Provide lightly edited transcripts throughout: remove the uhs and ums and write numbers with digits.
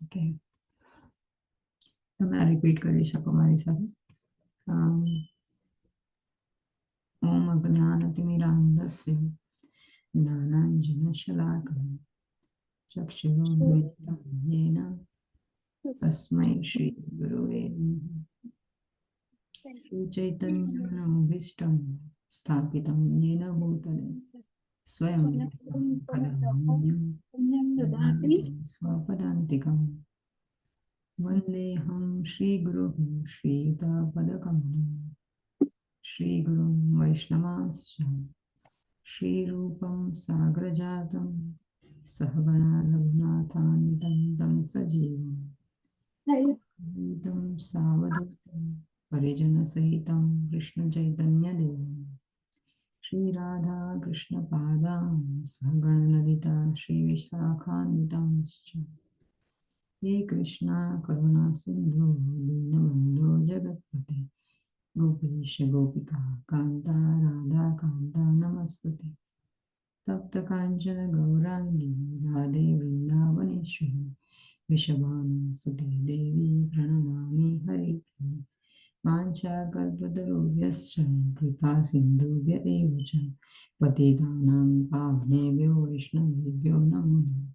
Okay, તમે આ repeat કરી શકો મારી સાથે. ઓમ અજ્ઞાનતિમિરાન્ધસ્ય જ્ઞાનાંજનશલાકયા ચક્ષુરુન્મિલિतं येन તસ્मै શ્રી ગુરવે નમઃ. શ્રીચૈતન્યમનોભીષ્ટં સ્થાપિतं येन भूतले स्वयं खलमन्यं ददाति स्वपदान्तिकं. वन्देऽहं श्रीगुरुं श्रीयुतापदकमलं श्रीगुरुं वैष्णवांश्च श्रीरूपं साग्रजातं सहगणा रघुनाथान्वितं तं सजीवं सावधूतं परिजनसहितं कृष्णचैतन्यदेवं श्रीराधा कृष्णपादां सहगणललिता श्रीविशाखान्वितांश्च. हे कृष्णा करुणा सिन्धु दीनबन्धो जगत्पते गोपेश गोपिका कान्ता राधा कान्ता नमस्तुते. तप्त कांचन गौरांगी राधे वृंदावनेश्वरी वृषभानुसुते देवी प्रणमामि हरिप्रिये. वाञ्छाकल्पतरुभ्यश्च कृपा सिन्धुभ्य एव च पतितानां पावनेभ्यो वैष्णवेभ्यो नमो नमः.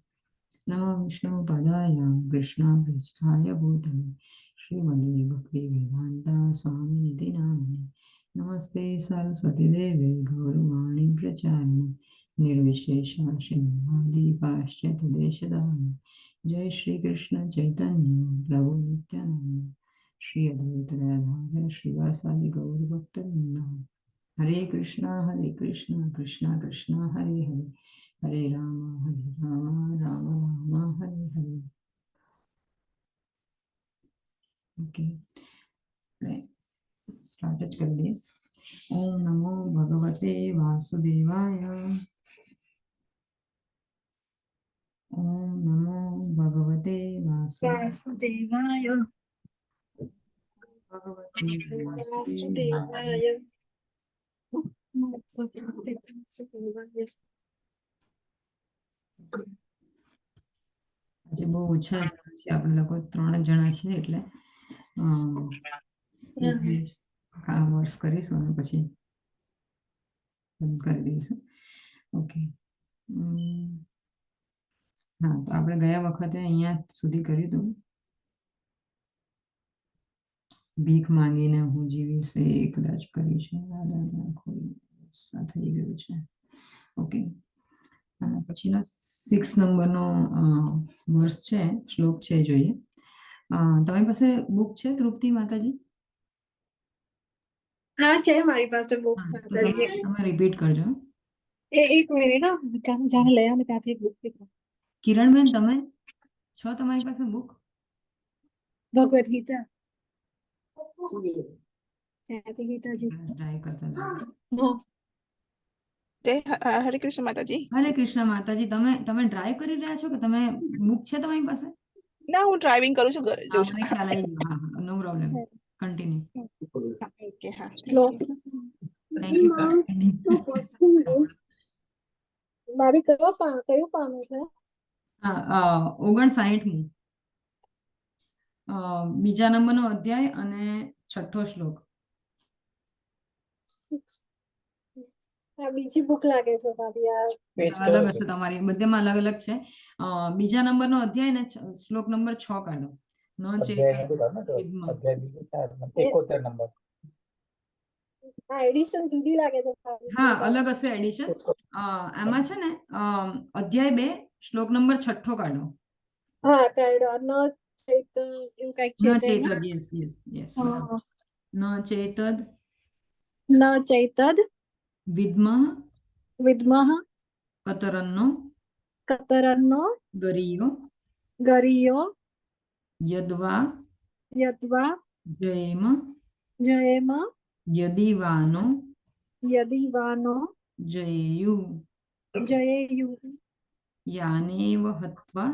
नमो विष्णुपदाय कृष्णपृष्ठाय भूतले श्रीमते भक्तिवेदान्ता स्वामिनिति नामिने. नमस्ते सरस्वती देवे गौरवाणी प्रचारिणे निर्विशेषा शून्यवादी पाश्चात्य देशधारिणे. जय श्री कृष्ण चैतन्य प्रभु नित्यानंद श्री अद्वैत गदाधर श्रीवासादि गौर भक्तवृंद. हरे कृष्णा कृष्णा कृष्णा हरे हरे हरे राम राम राम हरे हरे. ओके, स्टार्ट कर दिए. ओम नमो भगवते वासुदेवाय. ओम नमो भगवते वासुदेवाय. भगवते वासुदेवाय. આજે બહુ ઓછા જણા છે, આપણે લોકો 3 જણા છે, એટલે વર્ષ કરીશું અને પછી બંધ કરી દઈશું. ઓકે, હા, તો આપણે ગયા વખતે અહીંયા સુધી કર્યું હતું. ભીખ માંગીને હું જીવીશ એ કદાચ કર્યું છે, થઈ ગયું છે. ઓકે, અને પછીનો 6 નંબરનો વર્ષ છે, શ્લોક છે, જોઈએ. તમારી પાસે બુક છે તૃપ્તિ માતાજી? હા છે મારી પાસે બુક. તમે રિપીટ કરજો. એક મિનિટ, જ્યાં લઈ આવે ત્યાંથી બુક. કિરણબેન, તમે છો તમારી પાસે બુક? ભગવદ ગીતા ત્યાંથી ગીતાજી ટ્રાય કરતા હરે કૃષ્ણ માતાજી. હરે કૃષ્ણ માતાજી. તમે ડ્રાઈવ કરી રહ્યા છો કે તમે બુક છે તમારી પાસે? ના, હું ડ્રાઇવિંગ કરું છું, ઘરે જઉં છું. મને ખ્યાલ આવી ગયો. હા, નો પ્રોબ્લેમ, કન્ટિન્યુ. ઓકે, હા. Thank you. મારી કયું પાનું છે? હા, 59મું, બીજા નંબરનો અધ્યાય અને 6થો શ્લોક. બીજી બુક લાગે છે મારી. અલગ હશે તમારી, બધામાં અલગ અલગ છે. બીજા નંબરનો અધ્યાય ને શ્લોક નંબર 6 કાઢો. એડિશન જુદી લાગે છે. હા, અલગ હશે એડિશન. આમાં છે ને અધ્યાય 2 શ્લોક નંબર 6 કાઢો. હા, કાઢો. ન ચૈતદ એવું કઈક છે. ન ચૈતદ, યસ. ન ચૈતદ વિદ્મઃ કતરન્નો ગરીયો યદ્વા જયેમ યદિવાનો જયેયુ યાનેવ હત્વા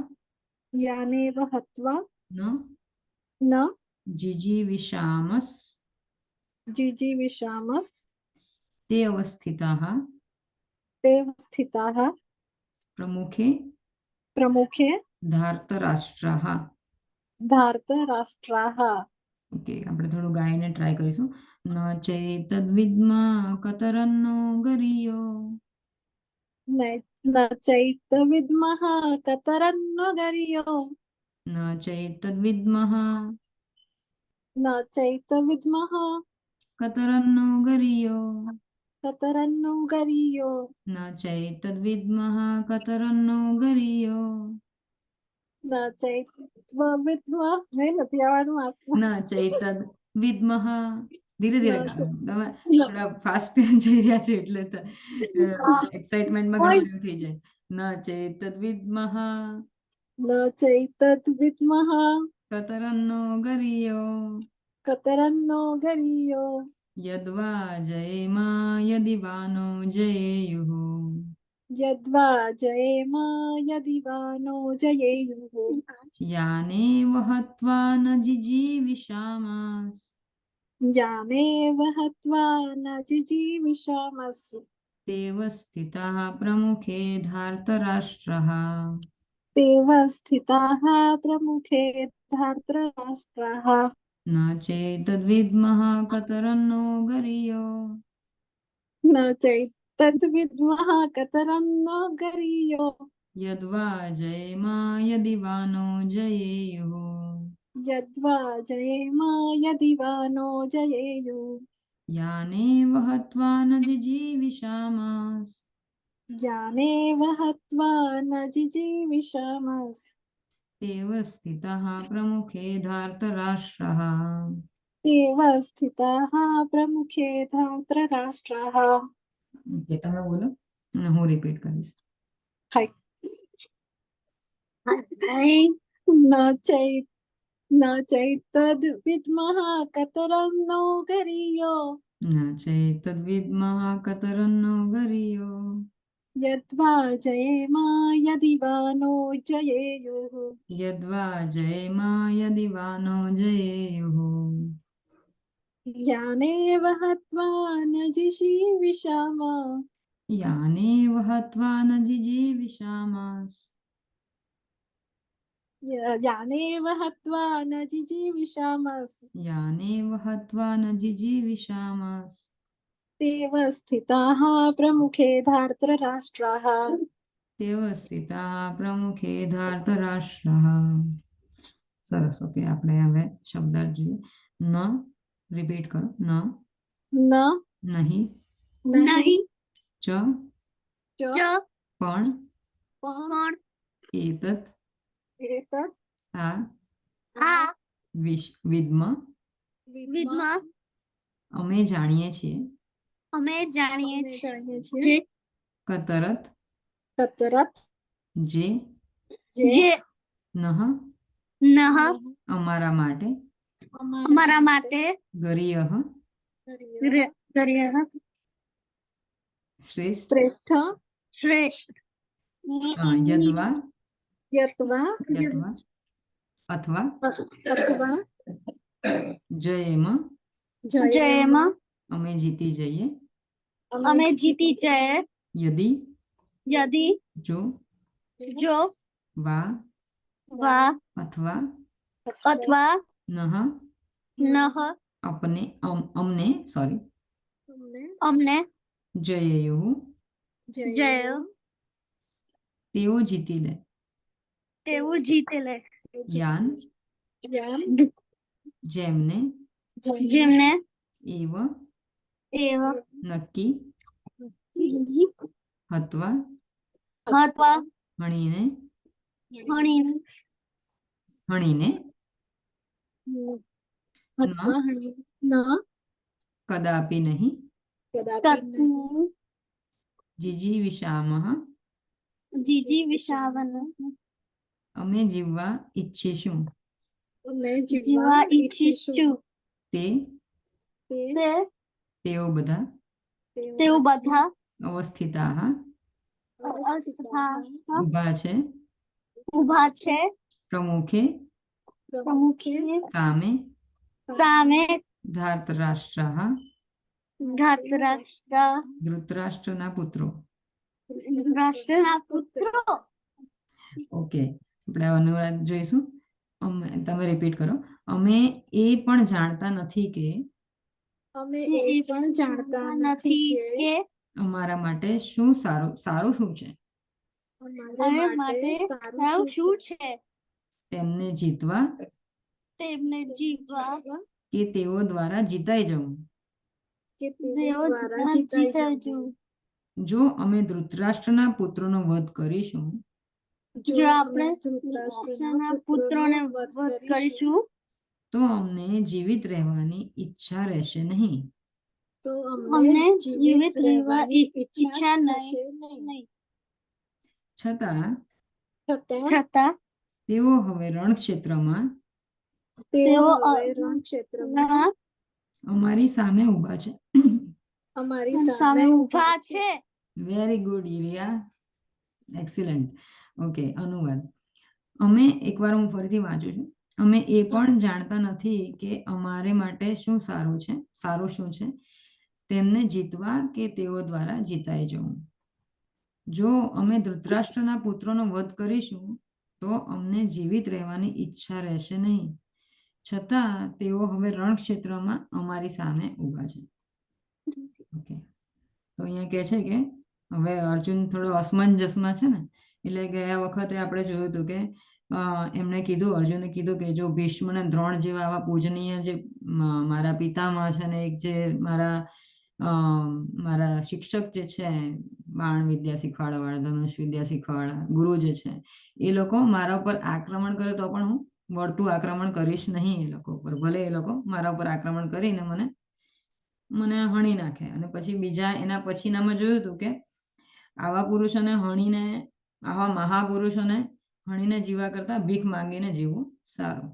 ન જીજીવિષામસ તે અવસ્થિતાઃ પ્રમુખે ધાર્તરાષ્ટ્રાઃ. धार्तराष्ट्राः ઓકે, આપણે થોડું ગાઈને ટ્રાય કરીશું. ન ચૈતદ્વિદ્મા કતરન્નો ગરિયો. न न चैतविद्मः कतरन्नो गर्यो ન ચૈતદ્વિદ્મઃ न चैतविद्मः કતરન્નો ગરિયો. कतरन्नो गर्यो ન ચૈતદ્વિદ્મઃ કતરન્નો ગરિયો. न चैतविद्मः नहीं નથી આવડતું આપનું ન ચૈતદ્વિદ્મઃ. ધીરે ધીરે ન ગાવાનું. તમે થોડા ફાસ્ટ જઈ રહ્યા છો એટલે એક્સાઇટમેન્ટમાં ઘણું બધું થઈ જાય. ન ચૈતદ્વિદ્મઃ न चैतविद्मः કતરન્નો ગરિયો. कतरन्नो गर्यो યદ્વા જયેમા યદિવાનો જયેયુઃ. यद्वा जयेम यदि वा नो जयेयुः યાનેવ હત્વા ન જીજીવિષામાસ. यामेव हत्वा न जिजीविषामस् તેવ સ્થિતાઃ પ્રમુખે ધાર્તરાષ્ટ્રઃ. तेव स्थिताः प्रमुखे धार्तराष्ट्राः ન ચેતદ્વિદ્મઃ કતરન્નો ગરિયો. न चैतद्विद्मः कतरन्नो गर्यो યદ્વા જયેમા યદિવાનો જયેયુઃ. यद्वा जयेम यदि वा नो जयेयुः યાનેવ હત્વા ન જીજીવિષામાસ. यानेव हत्वा न जिजीविषामस् તેવ સ્થિતાઃ પ્રમુખે ધાર્તરાષ્ટ્રઃ. एव स्थिताः प्रमुखे धार्तराष्ट्राः ઓકે, તમે બોલો અને હું રિપીટ કરીશ. हाय न चै न चैतद्विद्मः कतरन्नो गर्यो ન ચૈતદ્વિદ્મઃ કતરન્નો ગરિયો. यद्वा जयेम यदि वा नो जयेयुः યદ્વા જયેમા યદિવાનો જયેયુઃ. यानेव हत्वा न जिजीविषाम યાનેવ હત્વા ન જીજીવિષામાસ. यानेव हत्वा न जिजीविषामस् યાનેવ હત્વા ન જીજીવિષામાસ. तेव स्थिताः प्रमुखे धार्तराष्ट्राः તેવ સ્થિતાઃ પ્રમુખે ધાર્તરાષ્ટ્રઃ. સરસ. ઓકે, આપણે હવે શબ્દાર્થ જોઈએ. ન રિપીટ કરો. ન न નહીં, नहीं ચ च પણ, पण એતत् एतत् આ आ વિદ્મ विद्म અમે જાણીએ છીએ. અમે જાણીએ છીએ કતરત કતરત જે જે નહ નહ અમારા માટે. અમારા માટે ગરિયઃ ગર્યઃ શ્રેષ્ઠ. શ્રેષ્ઠ શ્રેષ્ઠ યદ્વા યત્વા યત્વા અથવા અથવા જયેમ જયેમ અમે જીતી જઈએ. અમે જીતી જઈએ યદિ યદિ જો જો વા વા અથવા અથવા નહ નહ અમને અમને સોરી અમને જયેયુઃ જય તેઓ જીતી લે. તેવું જીતે લે યાન જેમને જેમને એવ એવ નક્કી હત્વા અથવા હણીને હણીને હણીને અથવા ન કદાપી નહીં. કદાપી જીજીવિષામઃ જીજી વિષાવન અમે જીવવા ઈચ્છીશું. જીવા ઈચ્છીશું તે તે તેઓ બધા તેઓ બધા અવસ્થિતાઃ અવસ્થા ઊભા છે. ઊભા છે પ્રમુખે પ્રમુખે સામે સામે ધાર્તરાષ્ટ્રઃ ધૃતરાષ્ટ્ર ધૃતરાષ્ટ્રના પુત્રો. રાષ્ટ્રના પુત્રો ઓકે, આપણે અનુવાદ જોઈશું. તમે રિપીટ કરો. અમે એ પણ જાણતા નથી કે અમે એ પણ જાણતા નથી કે અમારા માટે શું સારું શું છે. અમારે માટે સારું શું છે. તેમને જીતવા કે તેઓ દ્વારા જીતાઈ જવું. કે તેઓ દ્વારા જીતાઈ જવું. જો અમે ધૃતરાષ્ટ્રના પુત્રોનો વધ કરીશું જો આપણે ધૃતરાષ્ટ્રના પુત્રોને વધ કરીશું તો અમને જીવિત રહેવાની ઈચ્છા રહેશે નહીં. તો અમને જીવિત રહેવાની ઈચ્છા નહીં. છતાં છતાં તેઓ હવે રણક્ષેત્રમાં તેઓ હવે રણક્ષેત્રમાં અમારી સામે ઊભા છે. અમારી સામે ઊભા છે. વેરી ગુડ ઇરિયા, એક્સિલન્ટ. ઓકે, અનુવાદ. અમે એકવાર હું ફરીથી વાંચું છું. અમે એ પણ જાણતા નથી કે અમારે માટે શું સારું છે, તેમને જીતવા કે તેઓ દ્વારા જીતાઈ જવું. જો અમે ધૃતરાષ્ટ્રના પુત્રોનો વધ કરીશું તો અમને જીવિત રહેવાની ઈચ્છા રહેશે નહીં. છતાં તેઓ હવે રણક્ષેત્રમાં અમારી સામે ઊભા છે. ઓકે, તો અહીંયા કહે છે કે હવે અર્જુન થોડો અસમંજસમાં છે ને, એટલે ગયા વખતે આપણે જોયું હતું કે અર્જુને કીધું કે જો ભીષ્મ અને દ્રોણ જેવા આવા પૂજનીય જે મારા પિતામહ છે ને એક જે મારા શિક્ષક જે છે, બાણ વિદ્યા શીખવાડવાવાળા, ધનુષ વિદ્યા શીખવાડવાળા ગુરુ જે છે, એ લોકો મારા ઉપર આક્રમણ કરે તો પણ હું વળતું આક્રમણ કરીશ નહીં એ લોકો ઉપર. ભલે એ લોકો મારા ઉપર આક્રમણ કરીને મને હણી નાખે. અને પછી બીજા એના પછીનામાં જોયું હતું કે આવા પુરુષોને હણીને, આવા મહાપુરુષોને હણીને જીવા કરતા ભીખ માંગીને જીવવું સારું.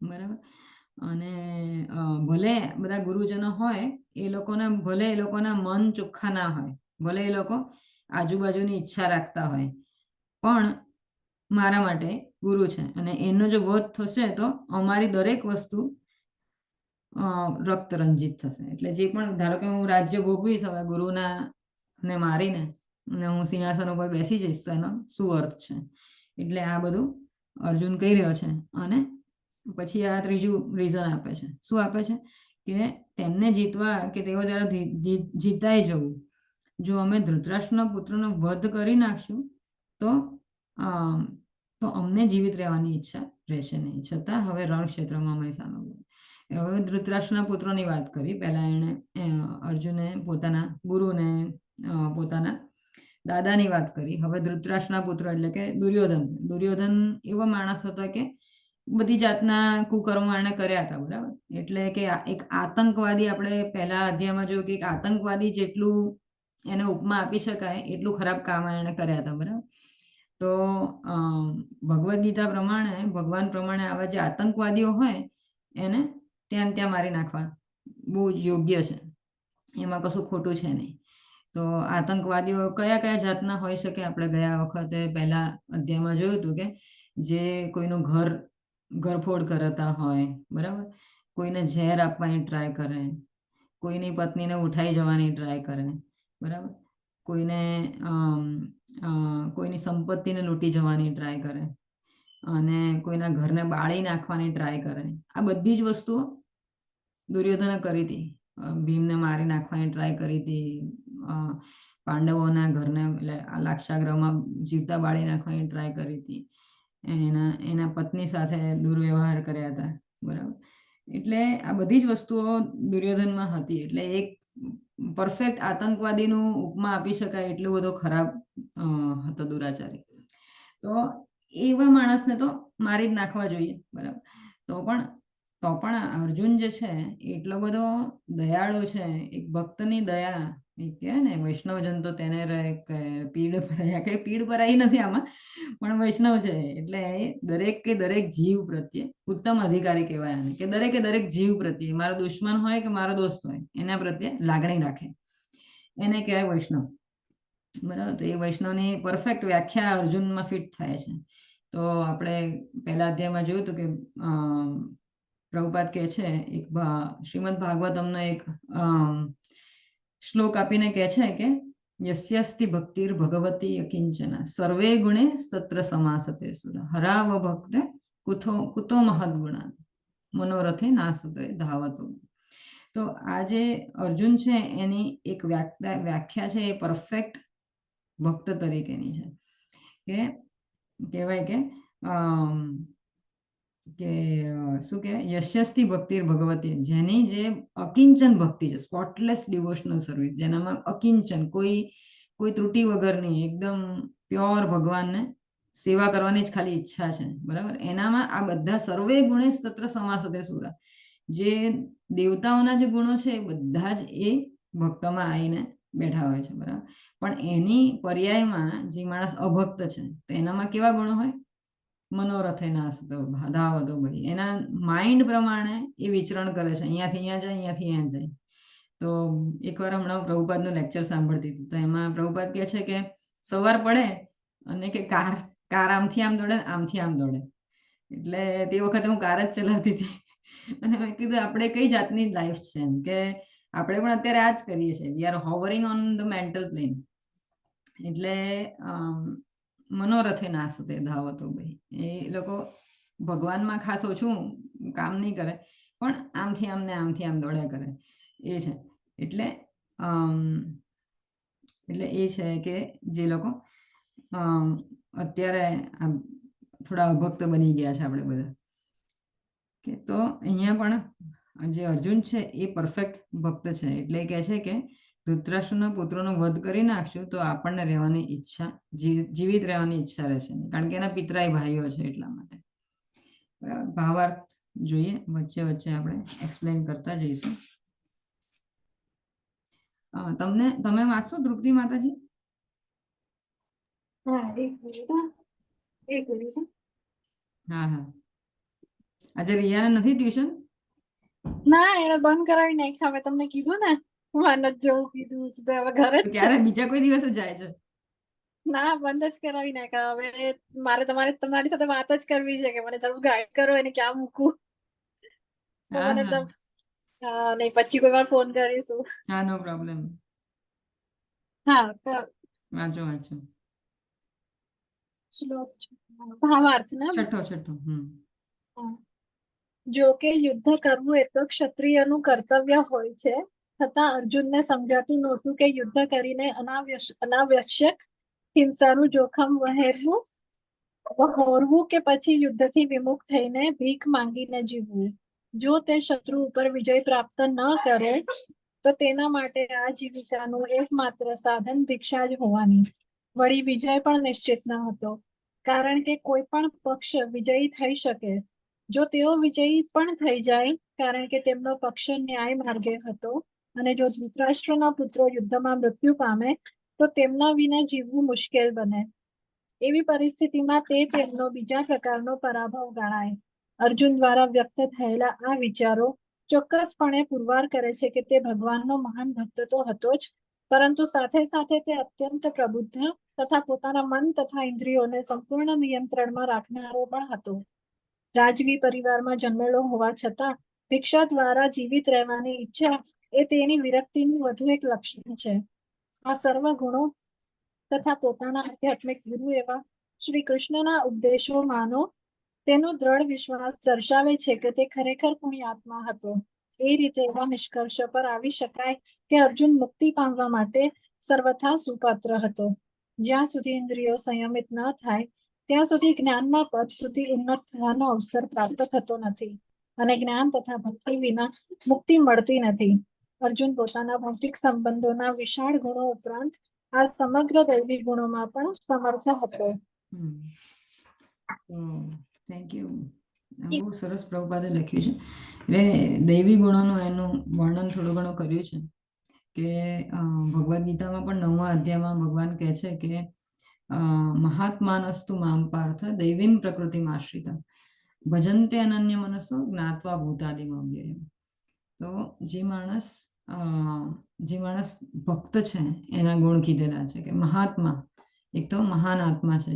બરાબર. અને ભલે બધા ગુરુજનો હોય ભલે એ લોકોના મન ચોખ્ખા ના હોય, ભલે એ લોકો આજુબાજુની ઈચ્છા રાખતા હોય, પણ મારા માટે ગુરુ છે અને એનો જો વધ થશે તો અમારી દરેક વસ્તુ રક્ત રંજિત થશે. એટલે જે પણ, ધારો કે હું રાજ્ય ભોગવીશ હવે ગુરુના ને મારીને ને હું સિંહાસન ઉપર બેસી જઈશ તો એનો શું અર્થ છે. એટલે આ બધું અર્જુન કહી રહ્યો છે. અને પછી આ ત્રીજું રીઝન આપે છે. શું આપે છે? કે તેમને જીતવા કે તેઓ દ્વારા જીતાઈ જવું. જો અમે ધૃતરાષ્ટ્રના પુત્રનો વધ કરી નાખશું તો અમને જીવિત રહેવાની ઈચ્છા રહેશે નહીં. છતાં હવે રણક્ષેત્રમાં અમારી સામે. હવે ધૃતરાષ્ટ્રના પુત્રોની વાત કરી. પહેલા અર્જુને પોતાના ગુરુને, પોતાના દાદાની વાત કરી. હવે ધૃતરાષ્ટ્રના પુત્ર એટલે કે દુર્યોધન એવો માણસ હતો કે બધી જાતના કુકર્મો એને કર્યા હતા. બરાબર. એટલે કે એક આતંકવાદી, આપણે પહેલા અધ્યાયમાં જોયું કે એક આતંકવાદી જેટલું એને ઉપમા આપી શકાય એટલું ખરાબ કામ એને કર્યા હતા. બરાબર. તો ભગવદ્ ગીતા પ્રમાણે, ભગવાન પ્રમાણે આવા જે આતંકવાદીઓ હોય એને ત્યાં મારી નાખવા બહુ યોગ્ય છે. એમાં કશું ખોટું છે નહીં. તો આતંકવાદીઓ કયા જાતના હોઈ શકે? આપણે ગયા વખતે પહેલા અધ્યાયમાં જોયું હતું કે જે કોઈનું ઘરફોડ કરતા હોય, બરાબર, કોઈને ઝેર આપવાની ટ્રાય કરે, કોઈની પત્નીને ઉઠાઈ જવાની ટ્રાય કરે, બરાબર, કોઈની સંપત્તિને લૂંટી જવાની ટ્રાય કરે અને કોઈના ઘરને બાળી નાખવાની ટ્રાય કરે. આ બધી જ વસ્તુઓ દુર્યોધને કરી હતી. ભીમને મારી નાખવાની ટ્રાય કરી હતી. પાંડવોના ઘરને, એટલે લાક્ષાગૃહમાં જીવતા બાળી નાખવાની ટ્રાય કરી હતી. એના પત્ની સાથે દુર્વ્યવહાર કર્યા હતા. બરાબર. એટલે આ બધી જ વસ્તુઓ દુર્યોધનમાં હતી. એટલે એક પરફેક્ટ આતંકવાદીનું ઉપમા આપી શકાય એટલો બધો ખરાબ હતો દુરાચારી. તો એવા માણસને તો મારી જ નાખવા જોઈએ. બરાબર. તો પણ અર્જુન જે છે એટલો બધો દયાળુ છે. એક ભક્તની દયા, કહેવાય ને વૈષ્ણવજન તો તેને પીડ ભરાયા, કઈ પીડ ભરાઈ નથી આમાં, પણ વૈષ્ણવ છે એટલે દરેક જીવ પ્રત્યે ઉત્તમ અધિકારી કહેવાય આને, કે દરેક જીવ પ્રત્યે, મારો દુશ્મન હોય કે મારો દોસ્ત હોય, એના પ્રત્યે લાગણી રાખે, એને કહેવાય વૈષ્ણવ. બરાબર. તો એ વૈષ્ણવની પરફેક્ટ વ્યાખ્યા અર્જુનમાં ફિટ થાય છે. તો આપણે પહેલા અધ્યાયમાં જોયું હતું કે પ્રભુપાદ કહે છે, એક શ્રીમદ ભાગવતમનો એક શ્લોક આપીને કહે છે કે યસ્યસ્તિ ભક્તિર ભગવતી અકિંચના સર્વે ગુણે તત્ર સમાસતે સુર હરાવ ભક્ત કુતો મહદગુણા મનોરથે નાસતે ધાવતો. તો આ જે અર્જુન છે એની એક વ્યાખ્યા છે એ પરફેક્ટ ભક્ત તરીકેની છે કે કહેવાય કે શું કહેવાય, યશ્યસ્થી ભક્તિ ભગવતી, જેની જે અકિંચન ભક્તિ છે, સ્પોટલેસ ડિવોશનલ સર્વિસ, જેનામાં અકિંચન કોઈ ત્રુટિ વગરની એકદમ પ્યોર ભગવાનને સેવા કરવાની જ ખાલી ઈચ્છા છે, બરાબર. એનામાં આ બધા સર્વે ગુણે તત્ર સમાસતે સુરા, જે દેવતાઓના જે ગુણો છે એ બધા જ એ ભક્તમાં આવીને બેઠા હોય છે, બરાબર. પણ એની પર્યાયમાં જે માણસ અભક્ત છે તો એનામાં કેવા ગુણો હોય? મનોરથે નાસતો ધાવતો ભાઈ, એના માઇન્ડ પ્રમાણે એ વિચરણ કરે છે, અહીંયાથી અહીંયા જાય, અહીંયાથી અહીંયા જાય. તો એકવાર હમણાં પ્રભુપાદનું લેક્ચર સાંભળતી હતી, તો એમાં પ્રભુપાદ કહે છે કે સવાર પડે અને કે કાર આમથી આમ દોડે, આમથી આમ દોડે. એટલે તે વખતે હું કાર જ ચલાવતી હતી અને મેં કીધું આપણે કઈ જાતની લાઈફ છે એમ, કે આપણે પણ અત્યારે આ જ કરીએ છીએ, we are hovering on the mental plane. એટલે મનોરથે નાસતે ધાવતો ભાઈ, એ લોકો ભગવાનમાં ખાસ ઓછું કામ નહીં કરે, પણ આમથી આમ ને આમથી આમ દોડ્યા કરે, એ છે. એટલે એ છે કે જે લોકો અત્યારે થોડા અભક્ત બની ગયા છે આપણે બધા, કે તો અહીંયા પણ જે અર્જુન છે એ પરફેક્ટ ભક્ત છે. એટલે કહે છે કે ધૃતરાષ્ટ્રના પુત્રોનો વધ કરી નાખશું તો આપણને રહેવાની ઈચ્છા, જીવિત રહેવાની ઈચ્છા રહેશે નહીં, કારણ કે એના પિતરાય ભાઈઓ છે એટલા માટે. બરાબર, ભાવાર્થ જોઈએ, વચ્ચે વચ્ચે આપણે એક્સપ્લેન કરતા જઈશું. તમે વાંચશો તૃપ્તિ માતાજી? હા, એક મિનિટ. હા. આજે રિયાને નથી ટ્યુશન? ના, એને બંધ કરાવી નાખ્યા. હવે તમને કીધું ને, હું આ નથી જવું કીધું છે, તો હવે ઘરે જ છે. ક્યારે બીજા કોઈ દિવસે જાય છે? ના, બંધ જ કરાવી નાખ્યા. હવે મારે તમારી સાથે વાત જ કરવી છે કે મને તમે ગાઈડ કરો એને ક્યાં મૂકું. તો મને નહીં, પછી કોઈ વાર ફોન કરીશું. હા, નો પ્રોબ્લેમ. હા, વાંચો. ભાવાર્થ ને છઠ્ઠો. જો કે યુદ્ધ કરવું એ તો ક્ષત્રિયનું કર્તવ્ય હોય છે, છતાં અર્જુનને સમજાતું નહોતું કે યુદ્ધ કરીને અનાવશ્યક હિંસાનું જોખમ વહોરવું કે પછી યુદ્ધથી વિમુખ થઈને ભીખ માંગીને જીવવું. જો તે શત્રુ ઉપર વિજય પ્રાપ્ત ન કરે તો તેના માટે આ જીવિકાનું એકમાત્ર સાધન ભિક્ષા જ હોવાની. વળી વિજય પણ નિશ્ચિત ન હતો, કારણ કે કોઈ પણ પક્ષ વિજયી થઈ શકે. જો તેઓ વિજયી પણ થઈ જાય, કારણ કે તેમનો પક્ષ ન્યાય માર્ગે હતો, અને જો ધૃતરાષ્ટ્રના પુત્રો યુદ્ધમાં મૃત્યુ પામે તો તેમના વિના જીવવું મુશ્કેલ બને. એવી પરિસ્થિતિમાં તે તેમનો બીજા પ્રકારનો પરાભવ ગણાય. અર્જુન દ્વારા વ્યક્ત થયેલા આ વિચારો ચોક્કસપણે પુરવાર કરે છે કે તે ભગવાનનો મહાન ભક્ત તો હતો જ, પરંતુ સાથે સાથે તે અત્યંત પ્રબુદ્ધ તથા પોતાના મન તથા ઇન્દ્રિયોને સંપૂર્ણ નિયંત્રણમાં રાખનારો પણ હતો. રાજવી પરિવારમાં જન્મેલો હોવા છતાં ભિક્ષા દ્વારા જીવિત રહેવાની ઈચ્છા એ તેની વિરક્તિનું વધુ એક લક્ષણ છે. આ સર્વ ગુણો તથા પોતાના આધ્યાત્મિક ગુરુ એવા શ્રી કૃષ્ણના ઉપદેશોમાંનો તેનો દ્રઢ વિશ્વાસ દર્શાવે છે કે તે ખરેખર પુણ્યાત્મા હતો. એ રીતે એવા નિષ્કર્ષ પર આવી શકાય કે અર્જુન મુક્તિ પામવા માટે સર્વથા સુપાત્ર હતો. જ્યાં સુધી ઇન્દ્રિયો સંયમિત ન થાય ત્યાં સુધી જ્ઞાનના પદ સુધી ઉન્નત થવાનો અવસર પ્રાપ્ત થતો નથી, અને જ્ઞાન તથા ભક્તિ વિના મુક્તિ મળતી નથી. અર્જુન પોતાના ભૌતિક સંબંધોના વિશાળ ગુણો ઉપરાંત આ સમગ્ર દૈવી ગુણોમાં પણ સમર્થ હતો. Thank you. બહુ સરસ પ્રભુપાદે લખ્યું છે. એટલે દૈવી ગુણોનું એનું વર્ણન થોડું ઘણું કર્યું છે કે ભગવદ્ ગીતામાં પણ 9મા અધ્યાયમાં ભગવાન કહે છે કે મહાત્માનસ્તુ મામ પાર્થ દૈવીમ પ્રકૃતિમાં આશ્રિતા ભજન્તે અનન્ય મનસો જ્ઞાત્વા ભૂતાદિમ અવ્યયમ. તો જે માણસ ભક્ત છે એના ગુણ કીધેલા છે કે મહાત્મા, એક તો મહાન આત્મા છે.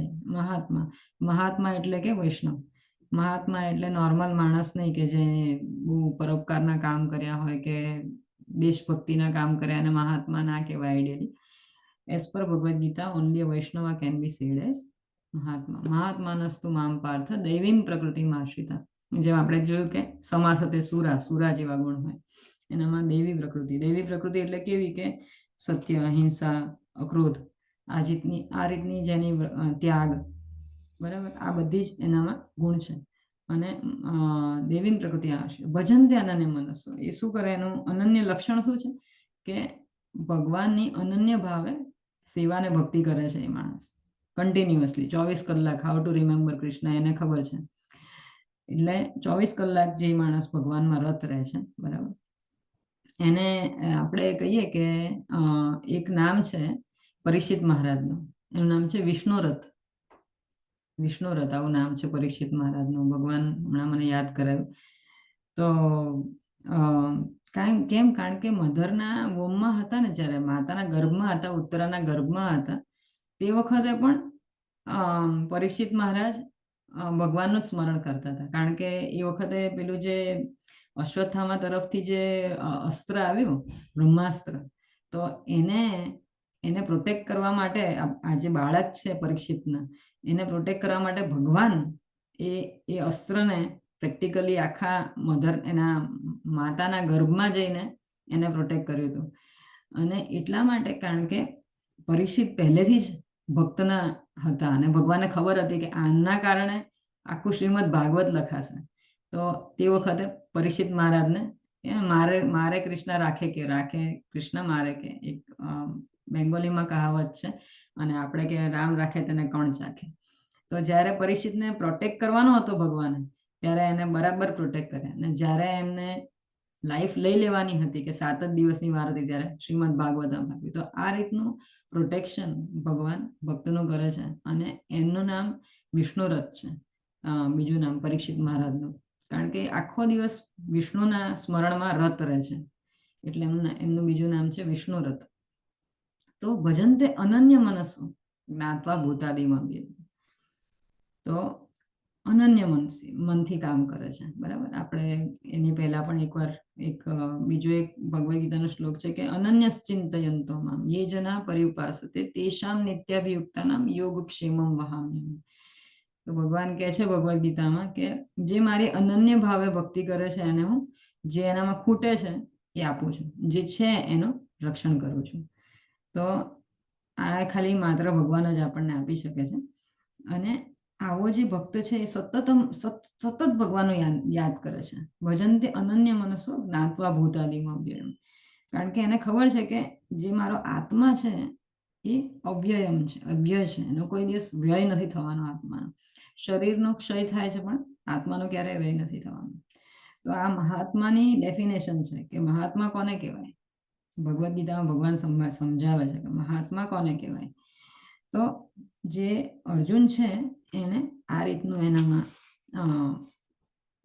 મહાત્મા એટલે કે વૈષ્ણવ. મહાત્મા એટલે નોર્મલ માણસ નહીં કે જે બહુ પરોપકારના કામ કર્યા હોય કે દેશભક્તિના કામ કર્યા અને મહાત્મા ના કહેવાય ideally. As per Bhagavad Gita only a Vaishnava can be said as મહાત્માનસ્તુ મામ પાર્થ દૈવીમ પ્રકૃતિમાં આશ્રિતા. જેમ આપણે જોયું કે સમાસ તે સુરા જેવા ગુણ હોય, એનામાં દૈવી પ્રકૃતિ એટલે કેવી કે સત્ય, અહિંસા, અક્રોધ, આ રીતની જેની ત્યાગ, બરાબર, આ બધી જ એનામાં ગુણ છે. અને દેવીન પ્રકૃતિ ભજન તે અનન્ય મનસ્સો, એ શું કરે, એનું અનન્ય લક્ષણ શું છે કે ભગવાનની અનન્ય ભાવે સેવા ને ભક્તિ કરે છે એ માણસ કન્ટિન્યુઅસલી 24 કલાક. હાઉ ટુ રિમેમ્બર કૃષ્ણ એને ખબર છે. એટલે 24 કલાક જે માણસ ભગવાનમાં રત રહે છે, બરાબર, એને આપણે કહીએ કે એક નામ છે પરીક્ષિત મહારાજનું, એનું નામ છે વિષ્ણુરથ. આવું નામ છે પરીક્ષિત મહારાજનું. ભગવાન હમણાં મને યાદ કરાયું. તો કારણ કે મધરના વોમમાં હતા ને, જ્યારે માતાના ગર્ભમાં હતા, ઉત્તરાના ગર્ભમાં હતા, તે વખતે પણ પરીક્ષિત મહારાજ ભગવાનનું જ સ્મરણ કરતા હતા. કારણ કે એ વખતે પેલું જે અશ્વત્થામા તરફથી જે અસ્ત્ર આવ્યું, બ્રહ્માસ્ત્ર, તો એને પ્રોટેક્ટ કરવા માટે આ જે બાળક છે પરીક્ષિતના, એને પ્રોટેક્ટ કરવા માટે ભગવાન એ અસ્ત્રને પ્રેક્ટિકલી આખા એના માતાના ગર્ભમાં જઈને એને પ્રોટેક્ટ કર્યું હતું. અને એટલા માટે કારણ કે પરીક્ષિત પહેલેથી જ ભક્તના હતા અને ભગવાનને ખબર હતી કે આના કારણે આખું શ્રીમદ ભાગવત લખાશે. તો તે વખતે પરીક્ષિત મહારાજને મારે કૃષ્ણ રાખે કૃષ્ણ મારે કે, એક બેંગોલીમાં કહાવત છે, અને આપણે કે રામ રાખે તેને કોણ ચાખે. તો જ્યારે પરીક્ષિતને પ્રોટેક્ટ કરવાનો હતો ભગવાને, ત્યારે એને બરાબર પ્રોટેક્ટ કર્યા. અને જ્યારે એમને લાઈફ લઈ લેવાની હતી કે 7 જ દિવસની વાર હતી, ત્યારે શ્રીમદ ભાગવતમ આપ્યું. તો આ રીતનું પ્રોટેક્શન ભગવાન ભક્તનું કરે છે. અને એમનું નામ વિષ્ણુરથ છે, બીજું નામ પરીક્ષિત મહારાજનું. કારણ કે આખો દિવસ વિષ્ણુના સ્મરણમાં રત રહે છે, એટલે એમનું બીજું નામ છે વિષ્ણુરથ. તો ભજન તે અનન્ય મનસ્સો જ્ઞાત્વા ભૂતાદિમાં, તો અનન્ય મનથી કામ કરે છે, બરાબર. આપણે એની પહેલા પણ બીજો એક ભગવદ ગીતાનો શ્લોક છે કે અનન્ય ચિંતયંતો મામ યે જના પરિપાસતે તેષામ નિત્યાભિયુક્તાનામ યોગક્ષેમમ વહામ્યહમ. તો ભગવાન કહે છે ભગવદ ગીતામાં કે જે મારી અનન્ય ભાવે ભક્તિ કરે છે, એને હું જે એનામાં ખૂટે છે એ આપું છું, જે છે એનું રક્ષણ કરું છું. તો આ ખાલી માત્ર ભગવાન જ આપણને આપી શકે છે. અને આવો જે ભક્ત છે એ સતત ભગવાનનું યાદ કરે છે. ભજન તે અનન્ય મનસ્સો જ્ઞાત્વા ભૂતાદિમાં. કારણ કે એને ખબર છે કે જે મારો આત્મા છે એ અવ્યય છે, એનો કોઈ દિવસ વ્યય નથી થવાનો. આત્માનો શરીરનો ક્ષય થાય છે, પણ આત્માનો ક્યારેય વ્યય નથી થવાનો. તો આ મહાત્માની ડેફિનેશન છે કે મહાત્મા કોને કહેવાય. ભગવદ ગીતામાં ભગવાન સમજાવે છે કે મહાત્મા કોને કહેવાય. તો જે અર્જુન છે એને આ રીતનું એનામાં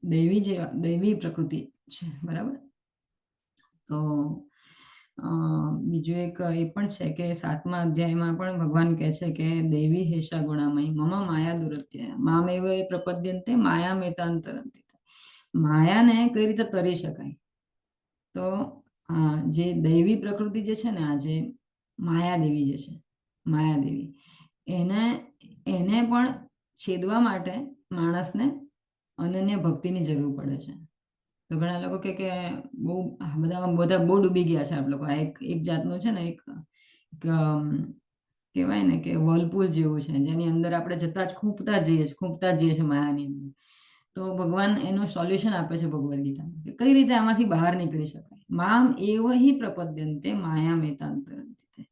દૈવી પ્રકૃતિ છે, બરાબર. તો બીજું એક એ પણ છે કે 7મા અધ્યાયમાં પણ ભગવાન કહે છે કે દૈવી હેષા ગુણામયી મમ માયા દુરત્ય મામેવ પ્રપદ્યન્તે માયા મેતાંતરંતિ. માયાને કઈ રીતે તરી શકાય, તો જે દૈવી પ્રકૃતિ જે છે ને, આ જે માયાદેવી જે છે, એને પણ છેદવા માટે માણસને અનન્ય ભક્તિની જરૂર પડે છે. તો ઘણા લોકો કે બધા બહુ ડૂબી ગયા છે આપ લોકો. આ એક જાતનું છે ને, એક કહેવાય ને કે વર્લપુલ જેવું છે, જેની અંદર આપણે જતા જ ખૂંપતા જ જઈએ છીએ માયાની અંદર. તો ભગવાન એનું સોલ્યુશન આપે છે ભગવદ ગીતામાં કે કઈ રીતે આમાંથી બહાર નીકળી શકાય. મામ એવ હિ પ્રપદ્યન્તે માયા મેતાંતરંતિ.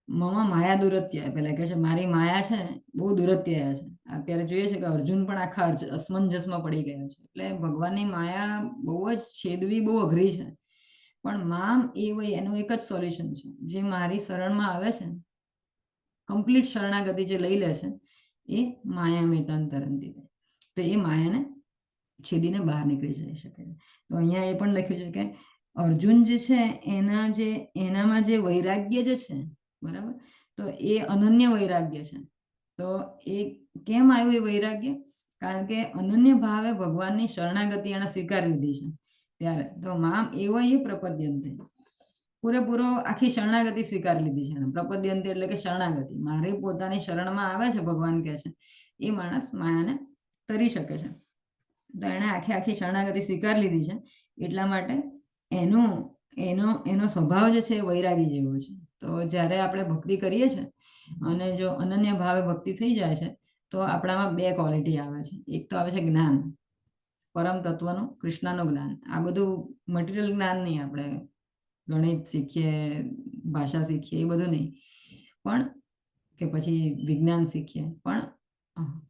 મમ માયા દુરત્યાય, પેલા કહે છે મારી માયા છે બહુ દુરત્યાય છે. અત્યારે જોઈએ છે કે અર્જુન પણ આખા અસમંજસમાં પડી ગયા છે. એટલે ભગવાનની માયા બહુ જ છેદવી, બહુ અઘરી છે. પણ મામ એનું એક જ સોલ્યુશન છે, જે મારી શરણમાં આવે છે, કમ્પ્લીટ શરણાગતિ જે લઈ લે છે, એ માયા મેતાંતરંતિ. તો એ માયાને છેદીને બહાર નીકળી જઈ શકે છે. તો અહીંયા એ પણ લખ્યું છે કે અર્જુન જે છે એનામાં જે વૈરાગ્ય જે છે, બરાબર, તો એ અનન્ય વૈરાગ્ય છે. તો એ કેમ આવ્યું એ વૈરાગ્ય? કારણ કે અનન્ય ભાવે ભગવાનની શરણાગતિ એને સ્વીકારી લીધી છે ત્યારે. તો મામ એવ એ પ્રપદ્યન્તે, પૂરેપૂરો આખી શરણાગતિ સ્વીકારી લીધી છે. પ્રપદ્યંતે એટલે કે શરણાગતિ. મારી પોતાની શરણમાં આવે છે ભગવાન કહે છે, એ માણસ માયાને તરી શકે છે. તો એણે આખી શરણાગતિ સ્વીકારી લીધી છે. એટલા માટે એનો સ્વભાવ જે છે એ વૈરાગી જેવો છે. તો જ્યારે આપણે ભક્તિ કરીએ છીએ અને જો અનન્ય ભાવે ભક્તિ થઈ જાય છે તો આપણામાં બે ક્વોલિટી આવે છે. એક તો આવે છે જ્ઞાન, પરમ તત્વનું, કૃષ્ણનું જ્ઞાન. આ બધું મટીરિયલ જ્ઞાન નહીં, આપણે ગણિત શીખીએ, ભાષા શીખીએ એ બધું નહીં, પણ કે પછી વિજ્ઞાન શીખીએ, પણ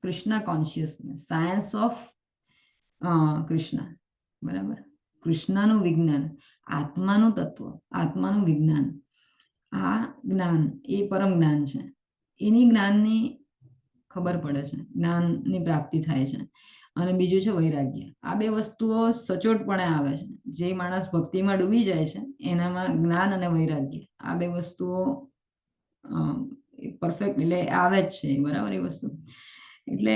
Krishna consciousness, science of Krishna, બરાબર, કૃષ્ણનું વિજ્ઞાન, આત્માનું તત્વ, આત્માનું વિજ્ઞાન. આ જ્ઞાન એ પરમ જ્ઞાન છે. એની જ્ઞાનની ખબર પડે છે, જ્ઞાનની પ્રાપ્તિ થાય છે. અને બીજું છે વૈરાગ્ય. આ બે વસ્તુઓ સચોટપણે આવે છે. જે માણસ ભક્તિમાં ડૂબી જાય છે એનામાં જ્ઞાન અને વૈરાગ્ય, આ બે વસ્તુઓ પરફેક્ટ એટલે આવે જ છે, બરાબર, એ વસ્તુ. એટલે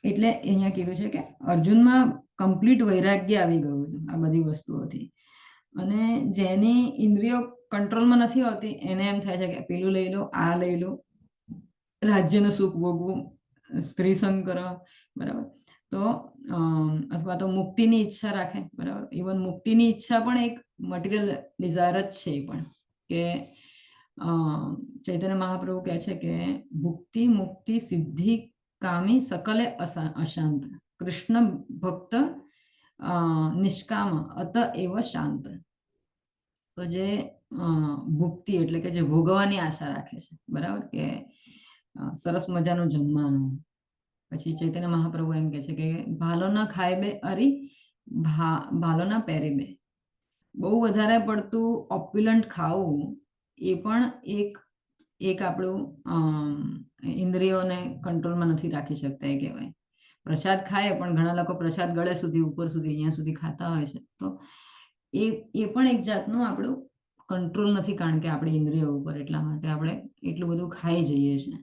અહીંયા કીધું છે કે અર્જુનમાં કમ્પ્લીટ વૈરાગ્ય આવી ગયું છે આ બધી વસ્તુઓથી. અને જેની ઇન્દ્રિયો કંટ્રોલમાં નથી આવતી એને એમ થાય છે કે પેલું લઈ લો, આ લઈ લો, રાજ્યનું સુખ ભોગવું, સ્ત્રી સંગ કરવા, બરાબર, તો અથવા તો મુક્તિની ઈચ્છા રાખે, બરાબર. ઇવન મુક્તિની ઈચ્છા પણ એક મટીરિયલ ડિઝાયર જ છે. એ પણ કે ચૈતન્ય મહાપ્રભુ કહે છે કે ભુક્તિ મુક્તિ સિદ્ધિ કામી સકલે અશાંત, કૃષ્ણ ભક્ત નિષ્કામ અત એવ શાંત. તો જે ભુક્તિ એટલે કે જે ભોગવાની આશા રાખે છે, બરાબર, કે સરસ મજાનું જમવાનું. પછી ચૈતન્ય મહાપ્રભુ એમ કે છે કે ભાલો ના ખાય બે અરી ભાલો ના પહેરે બે. બહુ વધારે પડતું ઓપ્યુલન્ટ ખાવું એ પણ એક આપણું ઇન્દ્રિયોને કંટ્રોલમાં નથી રાખી શકતા એ કહેવાય. પ્રસાદ ખાય પણ ઘણા લોકો પ્રસાદ ગળે સુધી, ઉપર સુધી, અહીંયા સુધી ખાતા હોય છે. તો એ પણ એક જાતનું આપણું કંટ્રોલ નથી, કારણ કે આપણી ઇન્દ્રિયો ઉપર, એટલા માટે આપણે એટલું બધું ખાઈ જઈએ છીએ.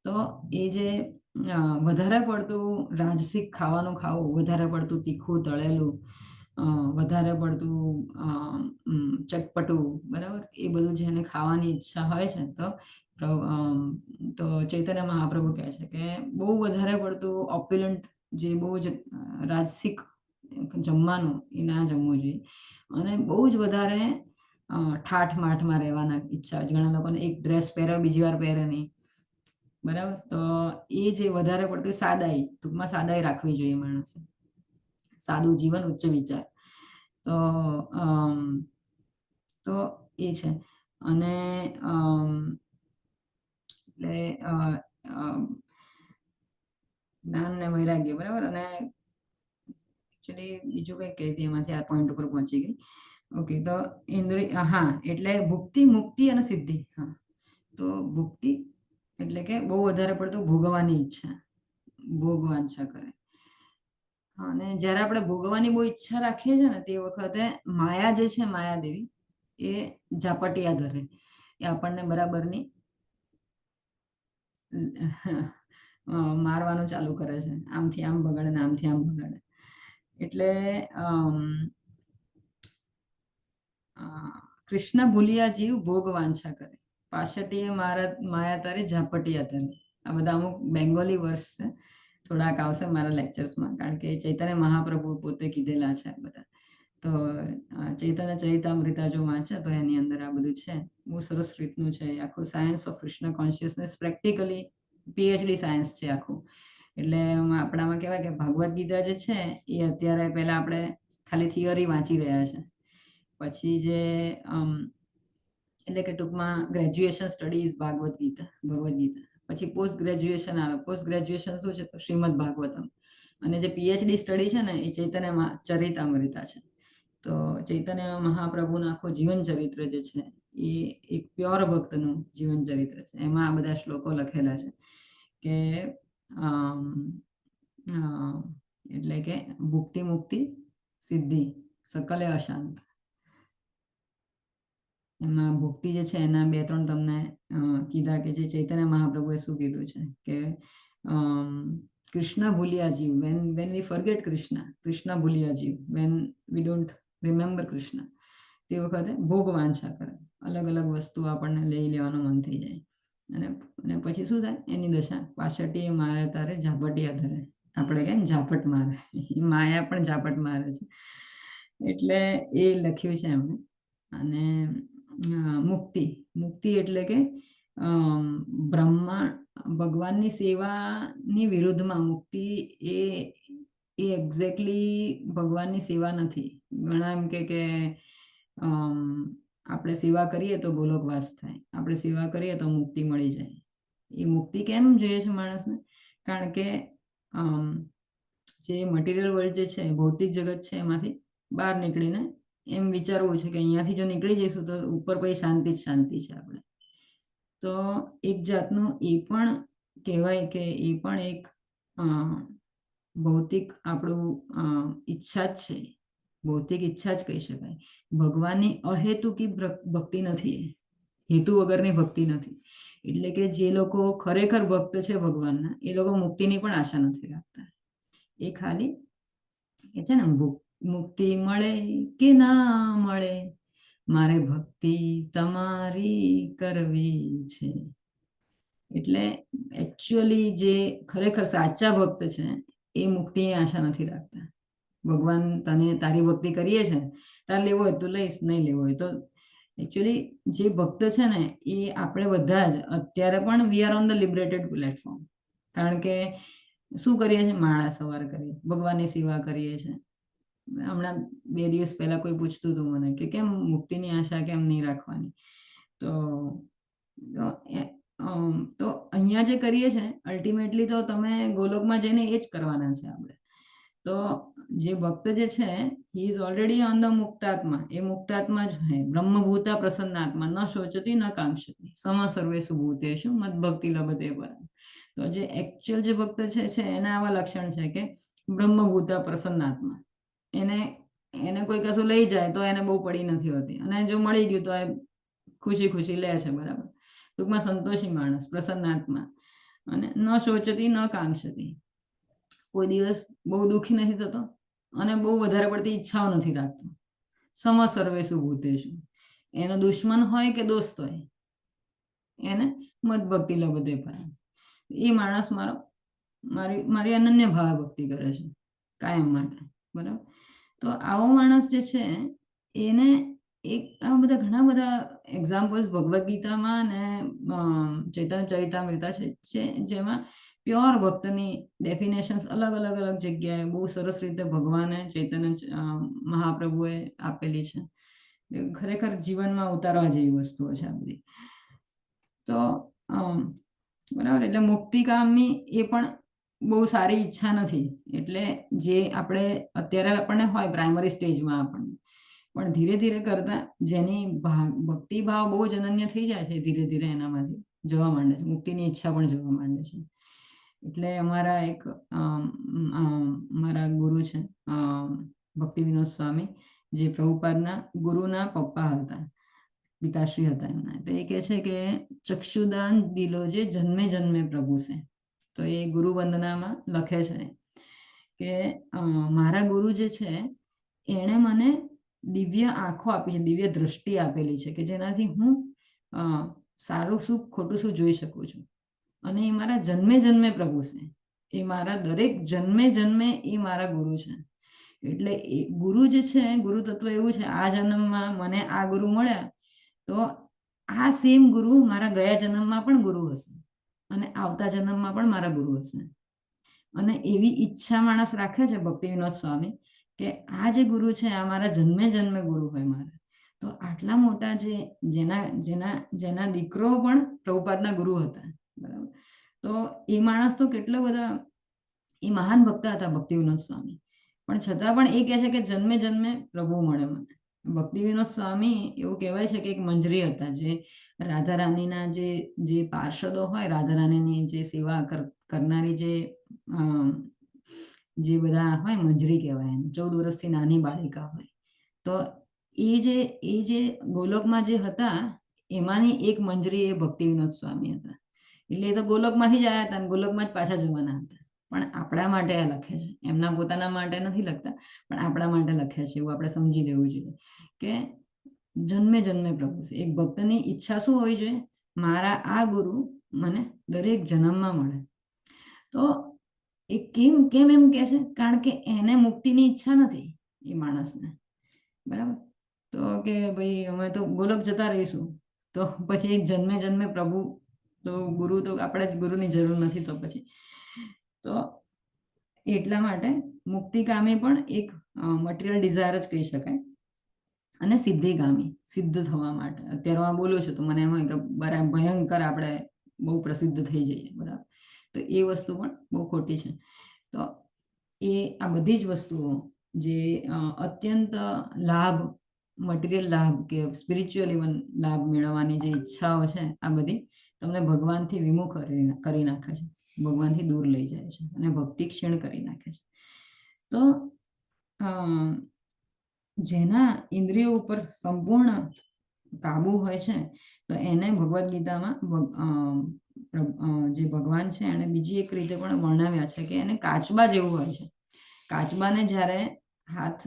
તો એ જે વધારે પડતું રાજસિક ખાવાનું ખાવું, વધારે પડતું તીખું તળેલું, વધારે પડતું ચટપટું, બરાબર, એ બધું જેને ખાવાની ઈચ્છા હોય છે તો ચૈતન્ય મહાપ્રભુ કહે છે કે બહુ વધારે પડતું ઓપ્યુલન્ટ, જે બહુ જ રાજસિક જમવાનું એ ના જમવું જોઈએ. અને બહુ જ વધારે ઠાઠ માઠમાં રહેવાના ઈચ્છા હોય. ઘણા લોકોને એક ડ્રેસ પહેરે, બીજી વાર પહેરે નહીં, બરાબર. તો એ જે વધારે પડતું સાદાઈ, ટૂંકમાં સાદાઈ રાખવી જોઈએ માણસે. સાદું જીવન, ઉચ્ચ વિચાર. તો એ છે. અને એટલે જ્ઞાન ને વૈરાગ્ય, બરાબર. અને એકચ્યુઅલી બીજું કંઈક કહી હતી, એમાંથી આ પોઈન્ટ ઉપર પહોંચી ગઈ. ઓકે, તો ઇન્દ્રિય, હા, એટલે ભુક્તિ મુક્તિ અને સિદ્ધિ. હા, તો ભુક્તિ એટલે કે બહુ વધારે પડતું ભોગવાની ઈચ્છા, ભોગવાંછા કરે. અને જ્યારે આપણે ભોગવાની બહુ ઈચ્છા રાખીએ છીએ ને તે વખતે માયા જે છે, માયાદેવી, એ ઝાપટિયા ધરે. એ આપણને બરાબરની મારવાનું ચાલુ કરે છે. આમથી આમ બગાડે ને આમથી આમ બગાડે. એટલે કૃષ્ણ ભૂલિયા જીવ ભોગ વાંછા કરે, પાછટીએ માયા તારે ઝાપટિયા તારે. આ બધા અમુક બેંગોલી વર્સ છે, થોડાક આવશે મારા લેક્ચર્સમાં, કારણ કે ચૈતન્ય મહાપ્રભુ પોતે કીધેલા છે બધા. તો ચૈતન્ય ચરિતામૃતા જો વાંચે તો એની અંદર આ બધું છે. બહુ સરસ રીતનું છે આખું. Science of Krishna consciousness, practically PhD science છે આખું. એટલે આપણામાં કહેવાય કે ભાગવદ ગીતા જે છે એ અત્યારે પહેલા આપણે ખાલી થિયરી વાંચી રહ્યા છે. પછી જે એટલે કે ટૂંકમાં ગ્રેજ્યુએશન સ્ટડીઝ ભગવદ ગીતા. પછી પોસ્ટ ગ્રેજ્યુએશન આવે. પોસ્ટ ગ્રેજ્યુએશન શું છે? તો શ્રીમદ ભાગવતમ. અને જે પીએચડી સ્ટડી છે ને એ ચૈતન્ય ચરિતામૃતા છે. તો ચૈતન્ય મહાપ્રભુનું આખું જીવન ચરિત્ર જે છે એ એક પ્યોર ભક્તનું જીવન ચરિત્ર છે. એમાં આ બધા શ્લોકો લખેલા છે કે એટલે કે ભુક્તિ મુક્તિ સિદ્ધિ સકલે અશાંત. એમાં ભુક્તિ જે છે એના 2-3 તમને કીધા કે જે ચૈતન્ય મહાપ્રભુએ શું કીધું છે કે કૃષ્ણ ભૂલ્યા જીવ, when we forget Krishna ભૂલ્યા જીવ, when we don't remember Krishna, તે વખતે ભોગ વાંછા કરે, અલગ અલગ વસ્તુ આપણને લઈ લેવાનું મન થઈ જાય, અને પછી શું થાય, એની દશા પાછળથી મારે તારે ઝાપટિયા ધરે, આપણે કેમ ઝાપટ મારે, માયા પણ ઝાપટ મારે છે. એટલે એ લખ્યું છે એમણે. અને મુક્તિ એટલે કે બ્રહ્મા ભગવાનની સેવાની વિરુદ્ધમાં મુક્તિ એ એક્ઝેક્ટલી ભગવાનની સેવા નથી. ઘણા એમ કે આપણે સેવા કરીએ તો ગોલોકવાસ થાય, આપણે સેવા કરીએ તો મુક્તિ મળી જાય. એ મુક્તિ કેમ જોઈએ છે માણસને? કારણ કે જે મટીરિયલ વર્લ્ડ જે છે, ભૌતિક જગત છે, એમાંથી બહાર નીકળીને એમ વિચારવું છે કે અહીંયાથી જો નીકળી જઈશું તો ઉપર પછી શાંતિ જ શાંતિ છે આપણે. તો એક જાતનું એ પણ કહેવાય કે એ પણ એક ભૌતિક આપણું ઈચ્છા જ છે, ભૌતિક ઈચ્છા જ કહી શકાય. ભગવાનની અહેતુકી ભક્તિ નથી, હેતુ વગરની ભક્તિ નથી. એટલે કે જે લોકો ખરેખર ભક્ત છે ભગવાનના, એ લોકો મુક્તિની પણ આશા નથી રાખતા. એ ખાલી કે છે ને, મુક્તિ મળે કે ના મળે, મારે ભક્તિ તમારી કરવી છે. એટલે એકચ્યુઅલી જે ખરેખર સાચા ભક્ત છે એ મુક્તિની આશા નથી રાખતા. ભગવાન તને તારી ભક્તિ કરીએ છે, તારે લેવો હોય તો લઈશ, નહીં લેવો હોય તો. એકચ્યુઅલી જે ભક્ત છે ને, એ આપણે બધા જ અત્યારે પણ we are on the liberated platform. કારણ કે શું કરીએ છીએ? માળા સવાર કરીએ, ભગવાનની સેવા કરીએ છીએ. હમણાં 2 દિવસ પહેલા કોઈ પૂછતું હતું મને કે કેમ મુક્તિની આશા કેમ નહીં રાખવાની? તો અહીંયા જે કરીએ છીએ અલ્ટિમેટલી તો તમે ગોલોકમાં જઈને એ જ કરવાના છે આપણે. તો જે ભક્ત જે છે, he is already on the મુક્તાત્મા. એ મુક્તાત્મા જ હે, બ્રહ્મભૂતા પ્રસન્નાત્મા, ન શોચતી ન કાંક્ષતી, સમ સર્વેષુ ભૂતેષુ મદ્ભક્તિ લભતે પરમ. તો જે એકચ્યુઅલ જે ભક્ત છે એના આવા લક્ષણ છે કે બ્રહ્મભૂતા પ્રસન્નાત્મા. એને કોઈ કશું લઈ જાય તો એને બહુ પડી નથી હોતી, અને જો મળી ગયું તો એ ખુશી ખુશી લે છે, બરાબર. ટૂંકમાં સંતોષી માણસ, પ્રસન્નાત્મા. અને ન શોચતી ન કાંક્ષતી, કોઈ દિવસ બહુ દુઃખી નથી થતો અને બહુ વધારે પડતી ઈચ્છાઓ નથી રાખતો. સમ સર્વેષુ ભૂતેષુ, એનો દુશ્મન હોય કે દોસ્ત હોય, એને મદભક્તિ લભતે પરમ. એ માણસ મારી અનન્ય ભાવ ભક્તિ કરે છે કાયમ માટે, બરાબર. તો આવો માણસ જે છે એને આવા બધા ઘણા બધા એક્ઝામ્પલ્સ ભગવદ્ ગીતામાં અને ચૈતન્ય ચરિતામૃતા છે, જેમાં પ્યોર ભક્તની ડેફિનેશન્સ અલગ જગ્યાએ બહુ સરસ રીતે ભગવાને ચૈતન્ય મહાપ્રભુએ આપેલી છે. ખરેખર જીવનમાં ઉતારવા જેવી વસ્તુઓ છે આ બધી. તો બરાબર, એટલે મુક્તિકામની એ પણ બહુ સારી ઈચ્છા નથી. એટલે જે આપણે અત્યારે આપણને હોય પ્રાઇમરી સ્ટેજમાં આપણને, પણ ધીરે ધીરે કરતા જેની ભક્તિ ભાવ બહુ જ અનન્ય થઈ જાય છે, ધીરે ધીરે એનામાંથી જવા માંડે છે, મુક્તિની ઈચ્છા પણ જવા માંડે છે. એટલે મારા ગુરુ છે ભક્તિ વિનોદ સ્વામી, જે પ્રભુપાદના ગુરુના પપ્પા હતા, પિતાશ્રી હતા એમના. તો એ કહે છે કે ચક્ષુદાન દિલો જે જન્મે જન્મે પ્રભુ છે. તો એ ગુરુ વંદનામાં લખે છે કે મારા ગુરુ જે છે એણે મને દિવ્ય આંખો આપી છે, દિવ્ય દ્રષ્ટિ આપેલી છે, કે જેનાથી હું સારું શું ખોટું શું જોઈ શકું છું. અને એ મારા જન્મે જન્મે પ્રભુ છે, એ મારા દરેક જન્મે જન્મે એ મારા ગુરુ છે. એટલે એ ગુરુ જે છે, ગુરુ તત્વ એવું છે, આ જન્મમાં મને આ ગુરુ મળ્યા તો આ સેમ ગુરુ મારા ગયા જન્મમાં પણ ગુરુ હશે, અને આવતા જન્મમાં પણ મારા ગુરુ હશે. અને એવી ઈચ્છા માણસ રાખે છે ભક્તિ વિનોદ સ્વામી કે આ જે ગુરુ છે આ મારા જન્મે જન્મે ગુરુ હોય મારા. તો આટલા મોટા જેના દીકરો પણ પ્રભુપાદના ગુરુ હતા, બરાબર. તો એ માણસ તો કેટલા બધા, એ મહાન ભક્ત હતા ભક્તિ વિનોદ સ્વામી, પણ છતાં પણ એ કહે છે કે જન્મે જન્મે પ્રભુ મળે મને. ભક્તિ વિનોદ સ્વામી એવું કહેવાય છે કે એક મંજરી હતા, જે રાધા રાણીના જે પાર્ષદો હોય, રાધા રાણીની જે સેવા કરનારી જે બધા હોય, મંજરી કહેવાય એને. 14 વર્ષથી નાની બાળિકા હોય તો એ જે ગોલોકમાં જે હતા એમાંની એક મંજરી એ ભક્તિ વિનોદ સ્વામી હતા. એટલે એ તો ગોલોકમાંથી જ આવ્યા હતા અને ગોલોકમાં જ પાછા જવાના હતા. પણ આપણા માટે આ લખે છે, એમના પોતાના માટે નથી લખતા, પણ આપણા માટે લખ્યા છે, એવું આપણે સમજી લેવું જોઈએ કે જન્મે જન્મે પ્રભુ છે. એક ભક્તની ઈચ્છા શું હોવી જોઈએ? મારા આ ગુરુ મને દરેક જન્મમાં મળે. તો એ કેમ કેમ એમ કે છે? કારણ કે એને મુક્તિની ઈચ્છા નથી એ માણસને, બરાબર. તો કે ભાઈ અમે તો ગોલોક જતા રહીશું, તો પછી જન્મે જન્મે પ્રભુ તો ગુરુ તો આપણે જ ગુરુની જરૂર નથી. તો પછી તો એટલા માટે મુક્તિકામી પણ એક મટીરિયલ ડિઝાયર જ કહી શકાય, અને સિદ્ધિગામી સિદ્ધ થવા માટે. અત્યારે હું બોલું છું તો મને એમ હોય કે બરાબર ભયંકર આપણે બહુ પ્રસિદ્ધ થઈ જઈએ, બરાબર. તો એ વસ્તુ પણ બહુ ખોટી છે. તો એ આ બધી જ વસ્તુઓ જે અત્યંત લાભ, મટીરિયલ લાભ કે સ્પિરિચ્યુઅલ ઇવન લાભ મેળવવાની જે ઈચ્છાઓ છે, આ બધી તમને ભગવાનથી વિમુખ કરી નાખે છે, ભગવાનથી દૂર લઈ જાય છે અને ભક્તિ ક્ષીણ કરી નાખે છે. તો જેના ઇન્દ્રિયો ઉપર સંપૂર્ણ કાબુ હોય છે, તો એને ભગવદ્ ગીતામાં જે ભગવાન છે એને બીજી એક રીતે પણ વર્ણવ્યા છે કે એને કાચબા જેવું હોય છે. કાચબાને જ્યારે હાથ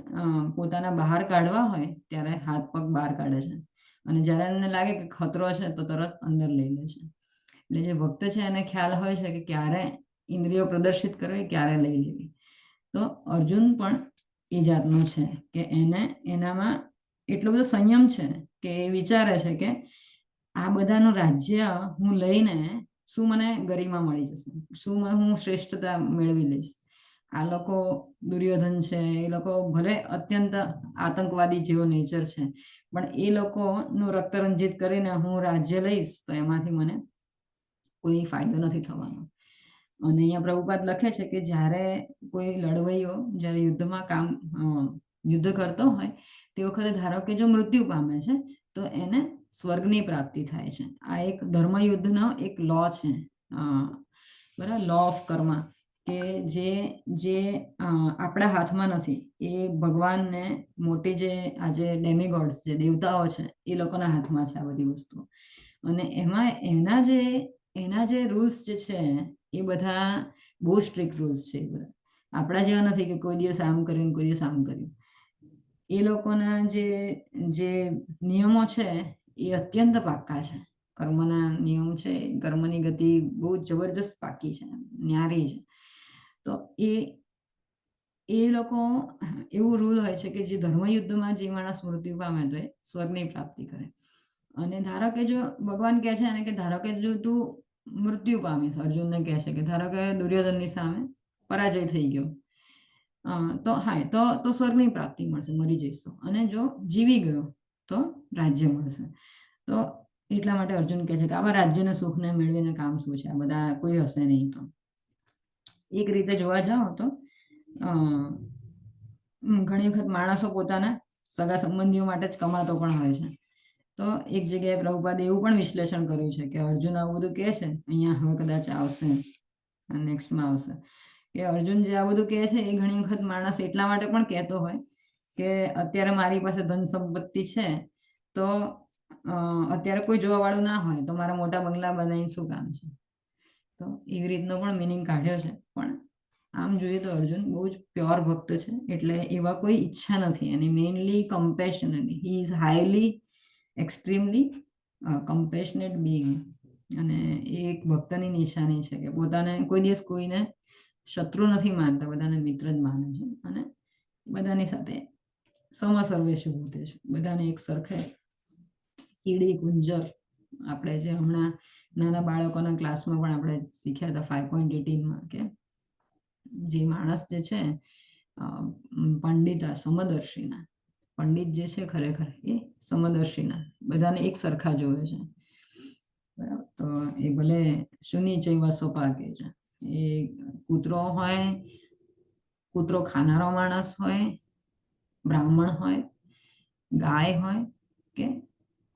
પોતાના બહાર કાઢવા હોય ત્યારે હાથ પગ બહાર કાઢે છે, અને જ્યારે એને લાગે કે ખતરો છે તો તરત અંદર લઈ લે છે. એટલે જે ભક્ત છે એને ખ્યાલ હોય છે કે ક્યારે ઇન્દ્રિયો પ્રદર્શિત કરવી, ક્યારે લઈ લેવી. તો અર્જુન પણ એ જાતનો છે કે એનામાં એટલો બધો સંયમ છે કે એ વિચારે છે કે આ બધાનું રાજ્ય હું લઈને શું મને ગરિમા મળી જશે, શું હું શ્રેષ્ઠતા મેળવી લઈશ. આ લોકો દુર્યોધન છે, એ લોકો ભલે અત્યંત આતંકવાદી જેવો નેચર છે, પણ એ લોકોનું રક્ત રંજિત કરીને હું રાજ્ય લઈશ તો એમાંથી મને કોઈ ફાયદો નથી થવાનો. અને અહીંયા પ્રભુપાદ લખે છે કે જ્યારે કોઈ લડવૈયો જ્યારે યુદ્ધ કરતો હોય તે વખતે ધારો કે જો મૃત્યુ પામે છે તો એને સ્વર્ગની પ્રાપ્તિ થાય છે. આ એક ધર્મયુદ્ધનો એક લો છે, બરાબર, લો ઓફ કર્મા, કે જે આપણા હાથમાં નથી. એ ભગવાનને મોટી જે આજે ડેમિગોડ્સ જે દેવતાઓ છે એ લોકોના હાથમાં છે આ બધી વસ્તુઓ. અને એમાં એના જે રૂલ્સ જે છે એ બધા બહુ સ્ટ્રિક્ટ રૂલ્સ છે. એ બધા આપણા જેવા નથી કે કોઈ દિવસ આમ કર્યું કોઈ દિવસ આમ કર્યું. એ લોકોના જે નિયમો છે એ અત્યંત પાક્કા છે. કર્મના નિયમ છે, કર્મની ગતિ બહુ જબરજસ્ત પાકી છે, ન્યારી છે. તો એ લોકો એવું રૂલ હોય છે કે જે ધર્મયુદ્ધમાં જે માણસ મૃત્યુ પામે તો એ સ્વર્ગની પ્રાપ્તિ કરે. અને ધારો કે જો ભગવાન કહે છે કે ધારો કે જો તું મૃત્યુ પામીશ, અર્જુનને કહે છે કે ધારો કે દુર્યોધનની સામે પરાજય થઈ ગયો, તો હા તો સ્વર્ગની પ્રાપ્તિ મળશે, મરી જઈશ. અને જો જીવી ગયો તો રાજ્ય મળશે. તો એટલા માટે અર્જુન કહે છે કે આવા રાજ્યને સુખને મેળવીને કામ શું છે, આ બધા કોઈ હશે નહીં. તો એક રીતે જોવા જાઓ તો ઘણી વખત માણસો પોતાના સગા સંબંધીઓ માટે જ કમાતો પણ હોય છે. તો એક જગ્યાએ પ્રભુપાદે એવું પણ વિશ્લેષણ કર્યું છે કે અર્જુન આવું બધું કહે છે, અહીંયા હવે કદાચ આવશે, નેક્સ્ટમાં આવશે, કે અર્જુન જે આ બધું કહે છે એ ઘણી વખત માણસ એટલા માટે પણ કહેતો હોય કે અત્યારે મારી પાસે ધન સંપત્તિ છે, તો અત્યારે કોઈ જોવા વાળું ના હોય તો મારા મોટા બંગલા બનાવીને શું કામ છે. તો એવી રીતનો પણ મિનિંગ કાઢ્યો છે. પણ આમ જોઈએ તો અર્જુન બહુ જ પ્યોર ભક્ત છે, એટલે એવા કોઈ ઈચ્છા નથી. અને mainly compassionate, he is highly extremely compassionate being. અને એ એક ભક્તની નિશાની છે કે પોતાને કોઈ દિવસ કોઈને શત્રુ નથી માનતા, બધાને મિત્ર જ માને છે. અને બધાની સાથે સર્વે શુભતે છે, બધાને એક સરખે કીડી કુંજર. આપણે જે હમણાં નાના બાળકોના ક્લાસમાં પણ આપણે શીખ્યા હતા 5.18માં કે જે માણસ જે છે પંડિતા સમદર્શીના, પંડિત જે છે ખરેખર એ સમદર્શીના, બધાને એક સરખા જોવે છે, બરાબર. તો એ ભલે શુની ચૈવા સોપાકે છે, એ કૂતરો ખાનારો માણસ હોય, બ્રાહ્મણ હોય, ગાય હોય કે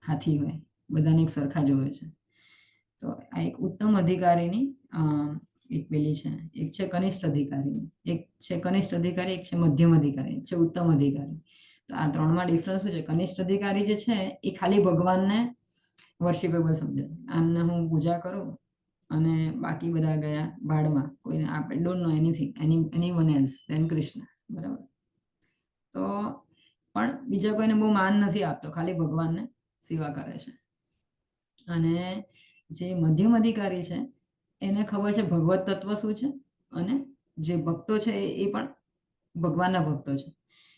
હાથી હોય, બધાને એક સરખા જોવે છે. તો આ એક ઉત્તમ અધિકારીની એક પેલી છે. એક છે કનિષ્ઠ અધિકારી, એક છે કનિષ્ઠ અધિકારી, એક છે મધ્યમ અધિકારી, એક છે ઉત્તમ અધિકારી. તો આ ત્રણમાં ડિફરન્સ શું છે? કનિષ્ઠ અધિકારી જે છે એ ખાલી ભગવાનને વર્શિપેબલ સમજે છે. આમને હું પૂજા કરું અને બાકી બધા ગયા ભાડમાં, કોઈને આપણે don't know anything anyone else than Krishna, બરાબર. તો પણ બીજા કોઈને બહુ માન નથી આપતો, ખાલી ભગવાનને સેવા કરે છે. અને જે મધ્યમ અધિકારી છે એને ખબર છે ભગવત તત્વ શું છે, અને જે ભક્તો છે એ પણ ભગવાનના ભક્તો છે,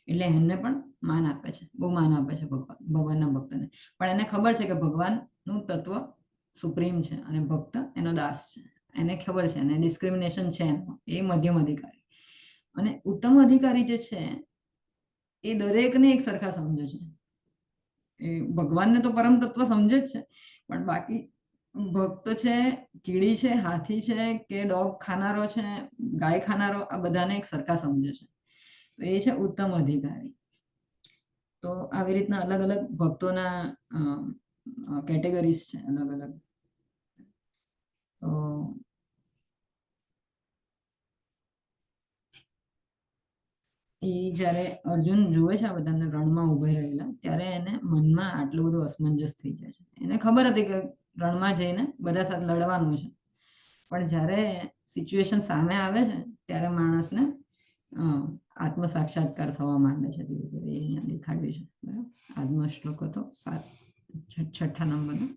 એટલે એમને પણ માન આપે છે, બહુ માન આપે છે ભગવાનના ભક્તને. પણ એને ખબર છે કે ભગવાનનું તત્વ સુપ્રીમ છે અને ભક્ત એનો દાસ છે, એને ખબર છે, એને ડિસ્ક્રિમિનેશન છે એનો. એ મધ્યમ અધિકારી. અને ઉત્તમ અધિકારી જે છે એ દરેકને એક સરખા સમજે છે. એ ભગવાનને તો પરમ તત્વ સમજે જ છે, પણ બાકી ભક્ત છે, કીડી છે, હાથી છે કે ડોગ ખાનારો છે, ગાય ખાનારો, આ બધાને એક સરખા સમજે છે. તો એ છે ઉત્તમ અધિકારી. તો આવી રીતના અલગ અલગ ભક્તોના કેટેગરીઝ છે, અલગ અલગ. તો એ જ્યારે અર્જુન જુએ છે આ બધાને રણમાં ઉભા રહેલા, ત્યારે એને મનમાં આટલું બધું અસમંજસ થઈ જાય છે. એને ખબર હતી કે રણમાં જઈને બધા સાથે લડવાનું છે, પણ જ્યારે સિચ્યુએશન સામે આવે છે ત્યારે માણસને આત્મ સાક્ષાત્કાર થવા માંડે છે ધીરે ધીરે. એ અહીંયા દેખાડ્યું છે. બરાબર. આજનો શ્લોક હતો 6 નંબરનો.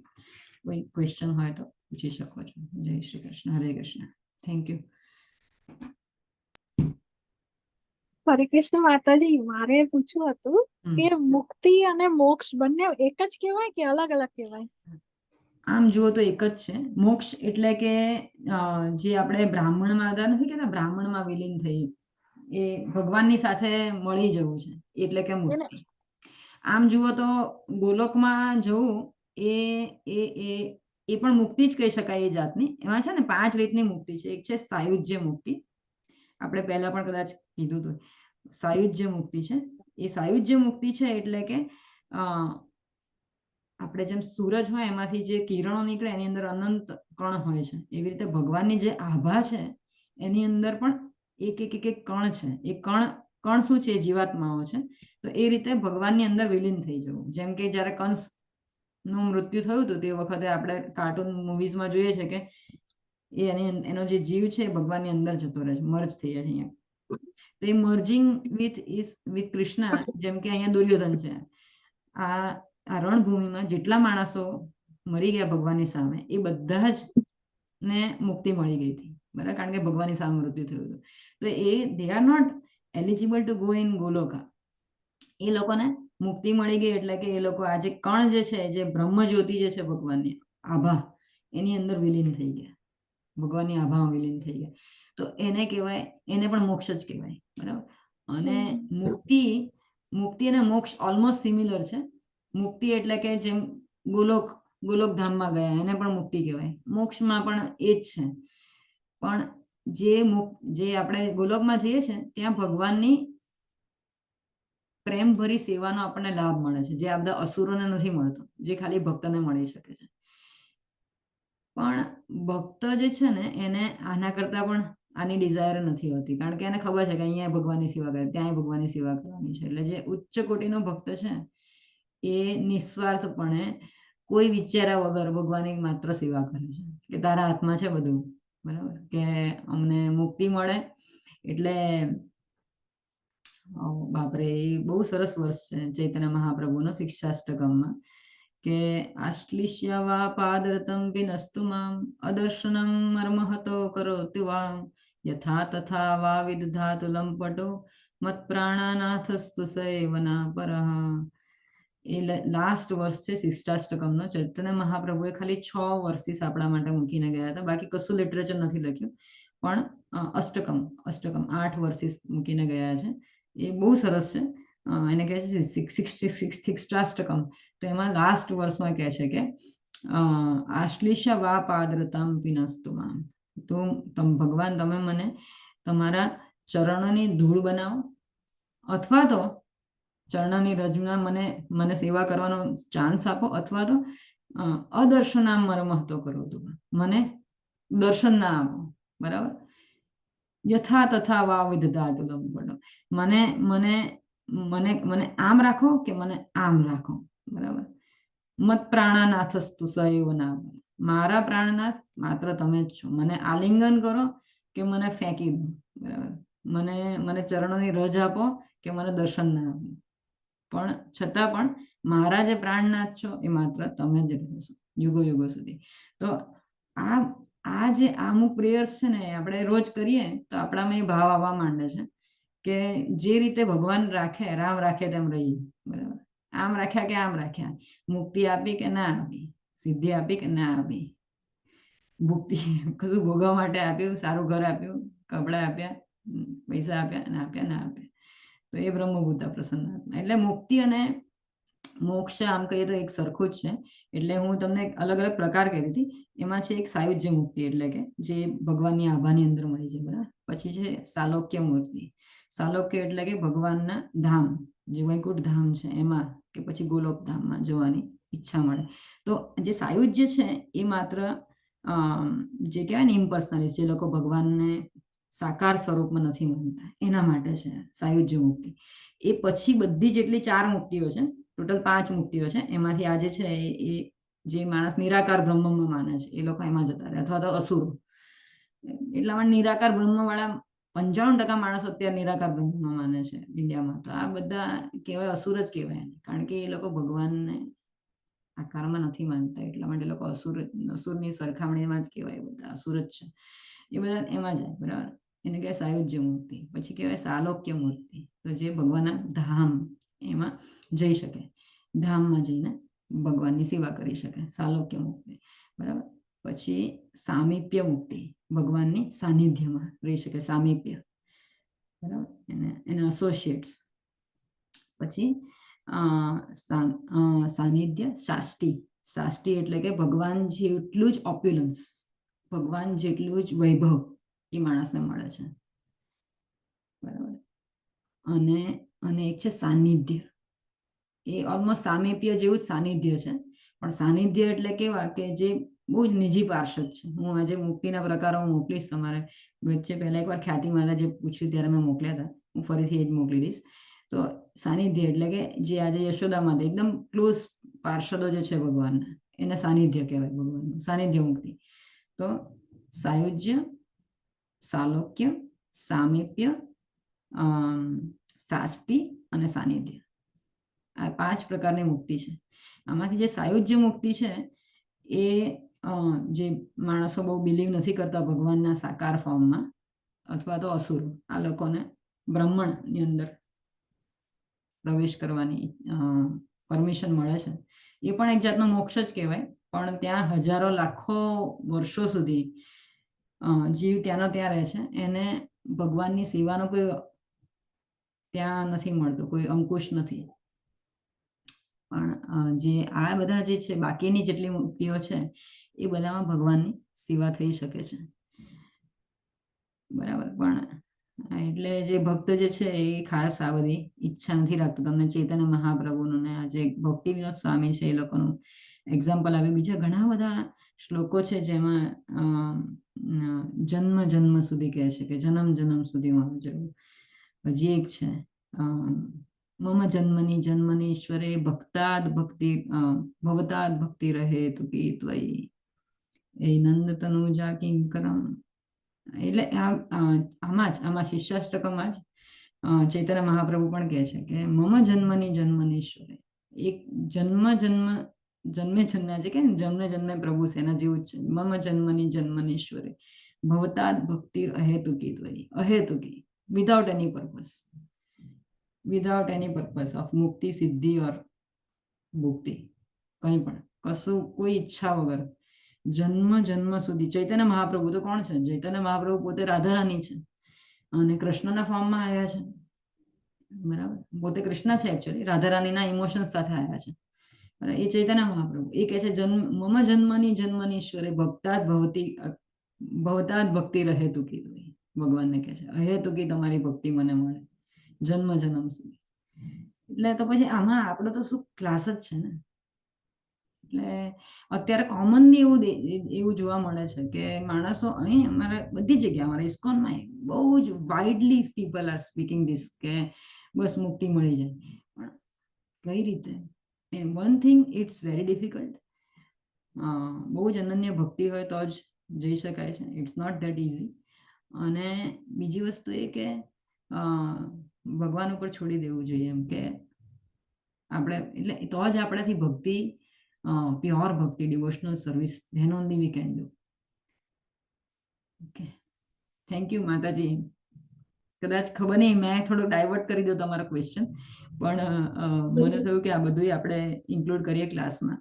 કોઈ ક્વેશ્ચન હોય તો પૂછી શકો છો. જય શ્રી કૃષ્ણ. હરે કૃષ્ણ. Thank you. હરે કૃષ્ણ માતાજી, મારે પૂછવું હતું કે મુક્તિ અને મોક્ષ બંને એક જ કહેવાય કે અલગ અલગ કહેવાય? આમ જુઓ તો એક જ છે. મોક્ષ એટલે કે જે આપણે બ્રાહ્મણમાં હતા નથી કહેતા, બ્રાહ્મણમાં વિલીન થઈ, એ ભગવાનની સાથે મળી જવું છે, એટલે કે મુક્તિ. આમ જુઓ તો ગોલોકમાં જવું એ એ એ એ પણ મુક્તિ જ કહી શકાય એ જાતની. એમાં છે ને 5 રીતની મુક્તિ છે. એક છે સાયુજ્ય મુક્તિ, આપણે પહેલા પણ કદાચ કીધું હતું. સાયુજ્ય મુક્તિ છે. એ સાયુજ્ય મુક્તિ છે એટલે કે આપણે જેમ સૂરજ હોય એમાંથી જે કિરણો નીકળે એની અંદર અનંત કણ હોય છે, એવી રીતે ભગવાનની જે આભા છે એની અંદર પણ એક એક એક એક કણ છે. એ કણ શું છે? જીવાત્માઓ છે. તો એ રીતે ભગવાનની અંદર વિલીન થઈ જવું. જેમ કે જ્યારે કંસ નું મૃત્યુ થયું હતું તે વખતે આપણે કાર્ટૂન મૂવીઝમાં જોઈએ છે કે એનો જે જીવ છે ભગવાનની અંદર જતો રહે છે, મર્જ થઈ જાય છે અહીંયા. તો એ મર્જિંગ વિથ કૃષ્ણ, જેમ કે અહીંયા દુર્યોધન છે. આ રણભૂમિમાં જેટલા માણસો મરી ગયા ભગવાનની સામે, એ બધા જ ને મુક્તિ મળી ગઈ હતી. બરાબર. કારણ કે ભગવાનની સામે મૃત્યુ થયું હતું. તો they are not eligible to go in Goloka. એ લોકોને મુક્તિ મળી ગઈ એટલે કે એ લોકો આ જે કણ જે છે, જે બ્રહ્મ જ્યોતિ જે છે ભગવાનની આભા, એની અંદર વિલીન થઈ ગયા, ભગવાનની આભામાં વિલીન થઈ ગયા. તો એને કહેવાય, એને પણ મોક્ષ જ કહેવાય. બરાબર. અને મુક્તિ અને મોક્ષ ઓલમોસ્ટ સિમિલર છે. મુક્તિ એટલે કે જેમ ગોલોકધામમાં ગયા એને પણ મુક્તિ કહેવાય, મોક્ષમાં પણ એ જ છે. પણ જે આપણે ગોલોકમાં જઈએ છીએ ત્યાં ભગવાનની પ્રેમ ભરી સેવાનો આપણને લાભ મળે છે, જે આ બધા અસુરોને નથી મળતો, જે ખાલી ભક્તને મળી શકે છે. પણ ભક્ત જે છે ને એને આના કરતા પણ આની ડિઝાયર નથી હોતી, કારણ કે એને ખબર છે કે અહીંયા ભગવાનની સેવા કરે, ત્યાં ભગવાનની સેવા કરવાની છે. એટલે જે ઉચ્ચ કોટીનો ભક્ત છે એ નિસ્વાર્થપણે કોઈ વિચાર્યા વગર ભગવાનની માત્ર સેવા કરે છે કે તારા હાથમાં છે બધું. બરાબર. કે અમને મુક્તિ મળે. એટલે બાપરે, એ બહુ સરસ વર્ષ છે ચૈતન્ય મહાપ્રભુનો શિક્ષાષ્ટકમમાં કે આશ્લિષ્ય વા પાદરતમ વિનસ્તુ મામ અદર્શનમ મર્મહતો કરોતિ વામ યથા તથા વા વિદધાતુ લંપટો મત પ્રાણાનાથસ્તુ સૈવના પરહ. એ લાસ્ટ વર્ષ છે શિષ્ટાષ્ટકમનો. ચૈતન્ય મહાપ્રભુએ ખાલી 6 વર્ષિસ આપણા માટે મૂકીને ગયા હતા, બાકી કશું લિટરેચર નથી લખ્યું, પણ અષ્ટકમ 8 વર્ષિસ મૂકીને ગયા છે. એ બહુ સરસ છે. એને કહે છે શિક્ષાષ્ટકમ. તો એમાં લાસ્ટ વર્ષમાં કહે છે કે આશ્લિષ વા પાદરતમ વિનસ્તુ મામ. તો ભગવાન તમે મને તમારા ચરણોની ધૂળ બનાવો, અથવા તો ચરણની રજના મને સેવા કરવાનો ચાન્સ આપો, અથવા તો અદર્શનામ મર્મહતો કરો, તો મને દર્શન ના આપો. બરાબર. યથા તથા વા વિદધાતુ લંપટો. મને મને મને મને આમ રાખો કે મને આમ રાખો. બરાબર. મત પ્રાણાનાથસ્તુ સૈવ ના. મારા પ્રાણનાથ માત્ર તમે જ છો. મને આલિંગન કરો કે મને ફેંકી દો. બરાબર. મને ચરણોની રજ આપો કે મને દર્શન ના આપો. પણ છતાં પણ મારા જે પ્રાણનાથ છો એ માત્ર તમે જ રહેશો યુગો યુગો સુધી. તો આ જે અમુક પ્રેયર્સ છે ને આપણે રોજ કરીએ તો આપણામાં એ ભાવ આવવા માંડે છે કે જે રીતે ભગવાન રાખે, રામ રાખે તેમ રહીએ. બરાબર, આમ રાખ્યા કે આમ રાખ્યા, મુક્તિ આપી કે ના આપી, સિદ્ધિ આપી કે ના આપી, ભુક્તિ કશું ભોગવવા માટે આપ્યું, સારું ઘર આપ્યું, કપડા આપ્યા, પૈસા આપ્યા, ના આપ્યા, ના આપ્યા, તો એ બ્રહ્મભૂતા પ્રસન્નાત્મા. એટલે મુક્તિ અને મોક્ષ આમ કહીએ તો એક સરખું જ છે. એટલે હું તમને અલગ અલગ પ્રકાર કહી દીધી. એમાં છે એક સાયુજ્ય મુક્તિ, એટલે કે જે ભગવાનની આભાની અંદર મળી છે. બરાબર, પછી છે સાલોક્ય મુક્તિ. સાલોક્ય એટલે કે ભગવાનના ધામ, જે વૈકુંઠ ધામ છે એમાં, કે પછી ગોલોક ધામમાં જવાની ઈચ્છા મળે. તો જે સાયુજ્ય છે એ માત્ર જે કહેવાય ને ઇમ્પર્સનલિસ્ટ, જે લોકો ભગવાનને સાકાર સ્વરૂપમાં નથી માનતા એના માટે છે સાયુજ્ય મુક્તિ. એ પછી બધી જેટલી 4 મુક્તિઓ છે, ટોટલ 5 મુક્તિઓ છે, એમાંથી આજે છે એ જે માણસ નિરાકાર બ્રહ્મમાં માને છે એ લોકો એમાં જતા રહે, અથવા તો અસુરો. એટલામાં નિરાકાર બ્રહ્મવાળા 95% માણસો અત્યારે નિરાકાર બ્રહ્મમાં માને છે ઇન્ડિયામાં. તો આ બધા કહેવાય અસુર જ કહેવાય, કારણ કે એ લોકો ભગવાનને આકારમાં નથી માનતા, એટલા માટે લોકો અસુરની સરખામણીમાં જ કહેવાય, બધા અસુર જ છે. એ બધા એમાં જાય. બરાબર, એને કહેવાય સાયુજ્ય મૂર્તિ. પછી કહેવાય સાલોક્ય મૂર્તિ, તો જે ભગવાનના ધામ એમાં જઈ શકે, ધામમાં જઈને ભગવાનની સેવા કરી શકે, સાલોક્ય મુક્તિ. બરાબર, પછી સામીપ્ય મુક્તિ, ભગવાનની સાનિધ્યમાં રહી શકે, સામીપ્ય. બરાબર, એને એસોસિએટ્સ. પછી સાનિધ્ય શાષ્ટી. શાષ્ટી એટલે કે ભગવાન જેટલું જ ઓપ્યુલન્સ, ભગવાન જેટલું જ વૈભવ એ માણસને મળે છે. બરાબર, અને એક છે સાનિધ્ય. એ ઓલમોસ્ટ સામીપ્ય જેવું જ સાનિધ્ય છે, પણ સાનિધ્ય એટલે કેવા કે જે બહુ જ નિજી પાર્ષદ છે. હું આજે મુક્તિના પ્રકારો હું મોકલીશ તમારે વચ્ચે. પહેલા એકવાર ખ્યાતિ મહારાજે પૂછ્યું ત્યારે મેં મોકલ્યા હતા, હું ફરીથી એ જ મોકલી દઈશ. તો સાનિધ્ય એટલે કે જે આજે યશોદામાં એકદમ ક્લોઝ પાર્ષદો જે છે ભગવાનના, એને સાનિધ્ય કહેવાય, ભગવાનનું સાનિધ્ય મુક્તિ. તો સાયુજ્ય, સાલોક્ય, સામીપ્ય, શાષ્ટી અને સાનિધ્ય, આ 5 પ્રકારની મુક્તિ છે. આમાંથી જે સાયુજ્ય મુક્તિ છે એ જે માણસો બહુ બિલીવ નથી કરતા ભગવાનના સાકાર ફોર્મમાં, અથવા તો અસુર, આ લોકોને બ્રહ્માંડની અંદર પ્રવેશ કરવાની પરમિશન મળે છે. એ પણ એક જાતનો મોક્ષ જ કહેવાય, પણ ત્યાં હજારો લાખો વર્ષો સુધી જીવ ત્યાંનો ત્યાં રહે છે, એને ભગવાનની સેવાનો કોઈ ત્યાં નથી મળતો, કોઈ અંકુશ નથી. પણ જે આ બધા જે છે બાકીની જેટલી મુક્તિઓ છે એ બધામાં ભગવાનની સેવા થઈ શકે છે. બરાબર, પણ એટલે જે ભક્ત જે છે એ ખાસ આ બધી ઈચ્છા નથી રાખતો. તમને ચૈતન્ય મહાપ્રભુનું ને આજે ભક્તિ વિનોદ સ્વામી છે એ લોકોનું એક્ઝામ્પલ આવે. બીજા ઘણા બધા શ્લોકો છે જેમાં જન્મ જન્મ સુધી કહે છે કે જન્મ જન્મ સુધી મારું જવું. હજી એક છે મમ જન્મની જન્મની ઈશ્વરે ભક્તાદ ભક્તિ ભવતાદ ભક્તિ રહે તુકી ત્વયી એ નંદ તનુજા કિંકરમ. એટલે આમાં શિષ્યાષ્ટકમાં જ ચૈતન્ય મહાપ્રભુ પણ કહે છે કે મમ જન્મની જન્મની ઈશ્વરે, એક જન્મે જન્મ્યા છે કે જન્મે જન્મે પ્રભુ છે એના જેવું જ છે. મમ જન્મની જન્મની ઈશ્વરે ભવતાદ ભક્તિ અહેતુકી ત્વયી. અહેતુકી, without any purpose, without any purpose of મુક્તિ, સિદ્ધિ ઓર મુક્તિ, કંઈ પણ કશું કોઈ ઈચ્છા વગર જન્મ જન્મ સુધી. ચૈતન્ય મહાપ્રભુ તો કોણ છે? ચૈતન્ય મહાપ્રભુ પોતે રાધારાની છે અને કૃષ્ણના ફોર્મમાં આવ્યા છે. બરાબર, પોતે કૃષ્ણ છે એકચ્યુઅલી, રાધારાણીના ઇમોશન્સ સાથે આવ્યા છે. બરાબર, એ ચૈતન્ય મહાપ્રભુ એ કહે છે મમ જન્મની જન્મની ઈશ્વરે ભવતાદ ભક્તિ રહે તુકી. ભગવાનને કહે છે અહેતુકી તમારી ભક્તિ મને મળે જન્મ જન્મ સુધી. એટલે તો પછી આમાં આપણો તો શું ક્લાસ જ છે ને. એટલે અત્યારે કોમનલી એવું જોવા મળે છે કે માણસો અહીં અમારે બધી જગ્યા, અમારા ઇસ્કોનમાં બહુ જ widely people are speaking this કે બસ મુક્તિ મળી જાય. પણ કઈ રીતે? One thing, it's very difficult. બહુ જ અનન્ય ભક્તિ હોય તો જ જઈ શકાય છે. It's not that easy. અને બીજી વસ્તુ એ કે ભગવાન ઉપર છોડી દેવું જોઈએ, એમ કે આપણે એટલે તો જ આપણાથી ભક્તિ, પ્યોર ભક્તિ, devotional service, then only we can do. Okay, thank you માતાજી. કદાચ ખબર નહીં, મેં થોડો ડાયવર્ટ કરી દો તમારો ક્વેશ્ચન, પણ મને થયું કે આ બધું આપણે ઇન્ક્લુડ કરીએ ક્લાસમાં.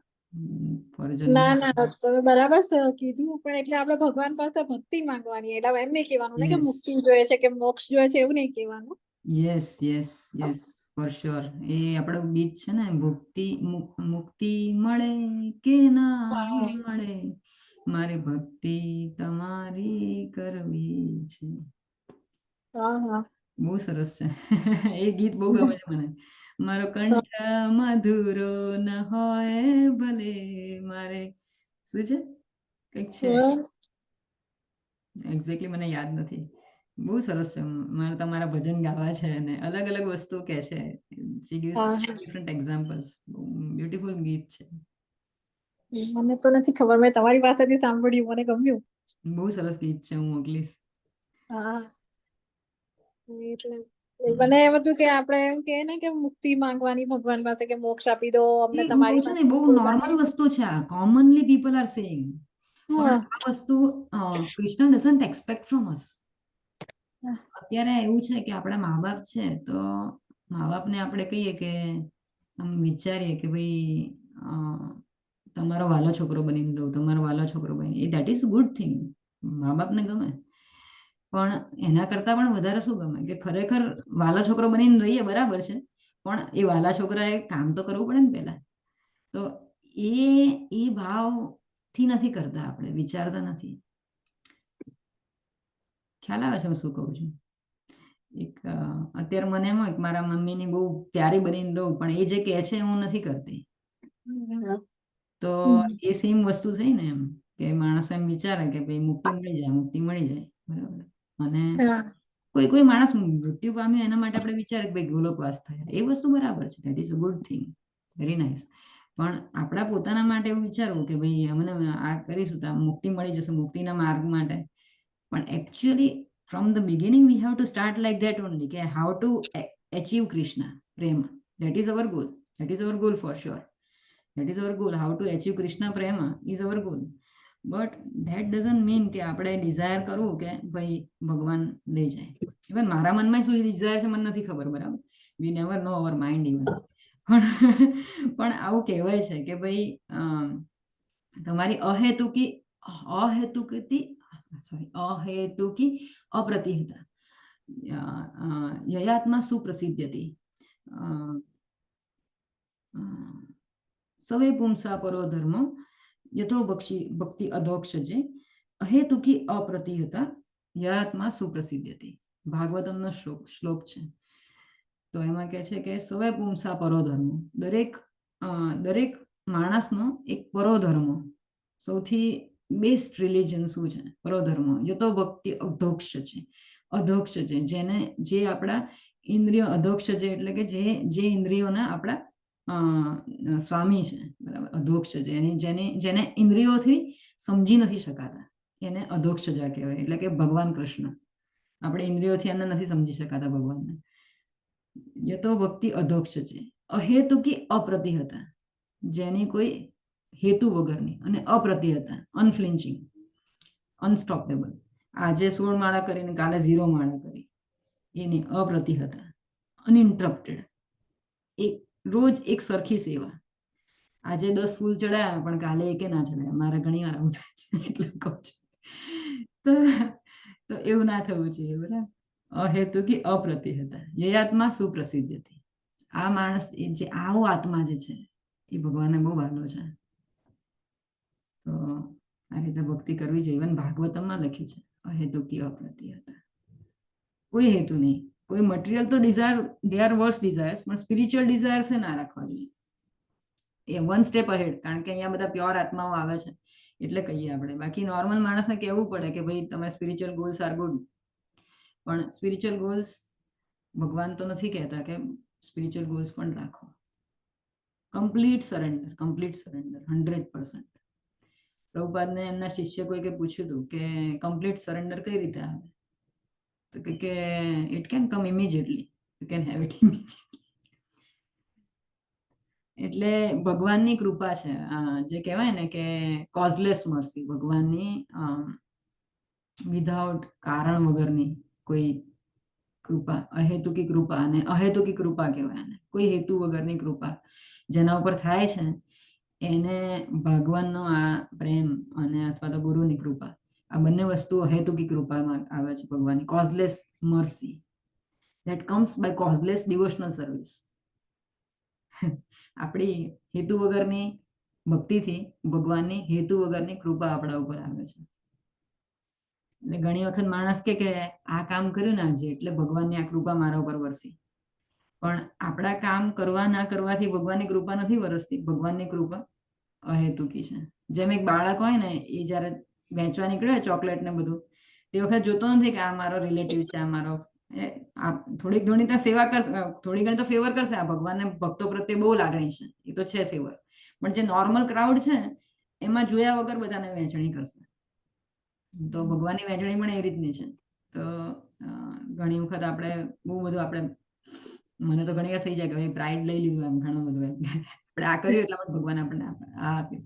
ના ના, તમે બરાબર કીધું, પણ એટલે આપણે ભગવાન પાસે ભક્તિ માંગવાની, એટલે એમ નહીં કહેવાનું ને કે મુક્તિ જોઈએ છે કે મોક્ષ જોઈએ છે, એવું નહીં કહેવાનું. Yes yes yes, for sure. એ આપણું ગીત છે ને, મુક્તિ મળે કે ના મળે, મારે ભક્તિ તમારી કરવી છે. બહુ સરસ છે. એ ગીત બહુ ગમે છે મને. મારો કંઠ મધુરો ન હોય ભલે, મારે શું છે કઈક છે, એક્ઝેક્ટલી મને યાદ નથી. બહુ સરસ છે. મારે તમારા ભજન ગાવા છે અને અલગ અલગ વસ્તુ કે છે. Different examples. બ્યુટીફુલ ગીત છે. મને તો નથી ખબર, મેં તમારી પાસેથી સાંભળ્યું, મને ગમ્યું. બહુ સરસ ગીત છે, હું મોકલીશ. હા, એટલે મને એમ હતું કે આપણે એમ કે ને કે મુક્તિ માંગવાની ભગવાન પાસે, કે મોક્ષ આપી દો અમને હું કહું તમારી છું પાસે. ને, બહુ નોર્મલ વસ્તુ છે આ. કોમનલી પીપલ આર સેઇંગ, પણ આ વસ્તુ કૃષ્ણ ડઝન્ટ એક્સપેક્ટ ફ્રોમ અસ. અત્યારે એવું છે કે આપણા મા બાપ છે, તો મા બાપને આપણે કહીએ કે, આમ વિચારીએ કે ભાઈ તમારો વાલો છોકરો બનીને રહું, તમારો વાલો છોકરો બની, દેટ ઇઝ ગુડ થિંગ. મા બાપને ગમે, પણ એના કરતા પણ વધારે શું ગમે કે ખરેખર વાલો છોકરો બનીને રહીએ, બરાબર છે, પણ એ વાલા છોકરાએ કામ તો કરવું પડે ને પહેલા. તો એ ભાવથી નથી કરતા, આપણે વિચારતા નથી. ખ્યાલ આવે છે હું શું કહું છું? એક અત્યારે મને એમ હોય કે મારા મમ્મીની બહુ પ્યારી બનીને રહું, પણ એ જે કહે છે હું નથી કરતી. તો એ સેમ વસ્તુ થઈ ને, એમ કે માણસો એમ વિચારે કે ભાઈ મુક્તિ મળી જાય, મુક્તિ મળી જાય, બરાબર. અને કોઈ કોઈ માણસ મૃત્યુ પામ્યો એના માટે આપણે વિચારે કે ભાઈ ગોલોકવાસ થયા, એ વસ્તુ બરાબર છે, that is a good thing, very nice. પણ આપણા પોતાના માટે એવું વિચારવું કે ભાઈ અમને આ કરીશું તો મુક્તિ મળી જશે, મુક્તિના માર્ગ માટે. પણ actually from the beginning we have to start like that only, કે how to achieve Krishna prema, that is our goal, that is our goal for sure, that is our goal, how to achieve Krishna prema is our goal. But that doesn't mean કે આપણે Dzire કરવું કે ભાઈ ભગવાન લઈ જાય. Even મારા મનમાં શું ડિઝાયર છે મને નથી ખબર, બરાબર. વી નેવર નો અવર માઇન્ડ ઇવન. પણ આવું કહેવાય છે કે ભાઈ તમારી અહેતુકી અપ્રતિહતા યયાત્મા સુપ્રસિદ્ધ્યતિ સવે પુંસા પરો ધર્મો યથો ભક્તિ અધોક્ષજે અહેતુકી અપ્રતિહતા યયાત્મા સુપ્રસિદ્ધ્યતિ. ભાગવતમનો શ્લોક છે. તો એમાં કહે છે કે સવે પુંસા પરો ધર્મો, દરેક માણસનો એક પરોધર્મો, સૌથી બેસ્ટ રિલિજન શું છે? પરોધર્મો. યતો ભક્તિ અધોક્ષ છે, અધોક્ષ છે, જે આપણા ઇન્દ્રિયો અધોક્ષ છે, એટલે કે જે ઇન્દ્રિયોના આપણા સ્વામી છે, બરાબર. અધોક્ષ છે, જેને ઇન્દ્રિયોથી સમજી નથી શકાતા, એને અધોક્ષજા કહેવાય. એટલે કે ભગવાન કૃષ્ણ. આપણે ઇન્દ્રિયોથી એમને નથી સમજી શકાતા ભગવાનને. યતો ભક્તિ અધોક્ષ છે, અહેતુકી અપ્રતિહતા, જેની કોઈ હેતુ વગરની, અને અપ્રતિહતા, અનફ્લિન્ચિંગ, અનસ્ટોપેબલ. આજે 16 માળા કરીને કાલે 0 માળા કરી, એની અપ્રતિહતા, અનઇન્ટરપ્ટેડ. રોજ એક સરખી સેવા. આજે 10 ફૂલ ચડાયા પણ કાલે એકે ના ચડાયા. મારે ઘણી વાર આવું થાય છે, એટલે કહું છું. તો એવું ના થવું જોઈએ, બરાબર. અહેતુકી અપ્રતિહતા યયાત્મા સુપ્રસિદ્ધ્યતિ. આ માણસ જે આવો આત્મા જે છે એ ભગવાનને બહુ વાલો છે. તો આ રીતે ભક્તિ કરવી જોઈએ. ઇવન ભાગવતમમાં લખ્યું છે અહેતુકી અપ્રતિહતા. કોઈ હેતુ નહીં. કોઈ મટીરિયલ તો ડિઝાયર, દે આર વર્સ ડિઝાયર્સ, પણ સ્પિરિચ્યુઅલ ડિઝાયર છે ના રાખવા જોઈએ. એ વન સ્ટેપ અહેડ. કારણ કે અહીંયા બધા પ્યોર આત્માઓ આવે છે એટલે કહીએ આપણે. બાકી નોર્મલ માણસને કહેવું પડે કે ભાઈ તમે સ્પિરિચ્યુઅલ ગોલ્સ આર ગુડ, પણ સ્પિરિચ્યુઅલ ગોલ્સ ભગવાન તો નથી કહેતા કે સ્પિરિચ્યુઅલ ગોલ્સ પણ રાખો. Complete surrender, 100%. પ્રભુપાદને એમના શિષ્ય કોઈકે પૂછ્યું હતું કે કમ્પ્લીટ સરેન્ડર કઈ રીતે આવે? તો કે it can come immediately, you can have it immediately. એટલે ભગવાનની કૃપા છે, જે કહેવાય ને કે કોઝલેસ મર્સી, ભગવાનની વિધાઉટ કારણ વગરની કોઈ કૃપા, અહેતુકી કૃપા. અને અહેતુકી કૃપા કહેવાય આને, કોઈ હેતુ વગરની કૃપા જેના ઉપર થાય છે એને ભગવાનનો આ પ્રેમ અને અથવા તો ગુરુની કૃપા, આ બંને વસ્તુ અહેતુકી કૃપામાં આવે છે. ભગવાનની કોઝલેસ Mersey that comes by causeless devotional service. આપણી હેતુ વગરની ભક્તિથી ભગવાનની હેતુ વગરની કૃપા આપણા ઉપર આવે છે. એટલે ઘણી વખત માણસ કે આ કામ કર્યું ને આજે એટલે ભગવાનની આ કૃપા મારા ઉપર વરસી, પણ આપણા કામ કરવા ના કરવાથી ભગવાનની કૃપા નથી વરસતી. ભગવાનની કૃપા અહેતુકી છે. જેમ એક બાળક હોય ને, એ જયારે વેચવા નીકળે ચોકલેટ ને બધું, તે વખત જોતો નથી કે આ મારો રિલેટિવ છે, આ મારો, થોડીક ઘણી તો સેવા કરશે, થોડી ઘણી તો ફેવર કરશે. આ ભગવાનને ભક્તો પ્રત્યે બહુ લાગણી છે, એ તો છે ફેવર, પણ જે નોર્મલ ક્રાઉડ છે એમાં જોયા વગર બધાને વહેંચણી કરશે. તો ભગવાનની વહેંચણી પણ એ રીતની છે. તો ઘણી વખત આપણે બહુ બધું, આપણે, મને તો ઘણી વાર થઈ જાય કે ભાઈ પ્રાઇડ લઈ લીધું, એમ ઘણું બધું, એમ આપણે આ કર્યું એટલા માટે ભગવાન આપણને આ આપ્યું.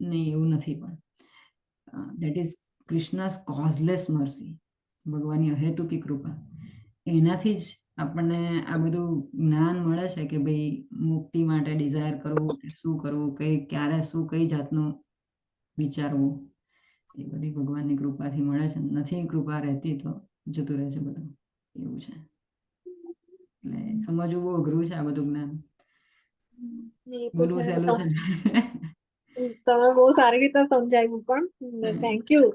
નહીં, એવું નથી. પણ દેટ ઇઝ કૃષ્ણસ કોઝલેસ મર્સી, ભગવાનની અહેતુકી કૃપા. એનાથી જ આપણને આ બધું જ્ઞાન મળે છે કે ભાઈ મુક્તિ માટે ડિઝાયર કરવું કે શું કરવું, ક્યારે શું, કઈ જાતનું વિચારવું, એ બધી ભગવાનની કૃપાથી મળે છે. નથી કૃપા રહેતી તો જતું રહે છે બધું, એવું છે. એટલે સમજવું બહુ અઘરું છે આ બધું જ્ઞાન, બોલવું સહેલું છે. તમે બહુ સારી રીતે સમજાવ્યું, પણ થેન્ક યુ.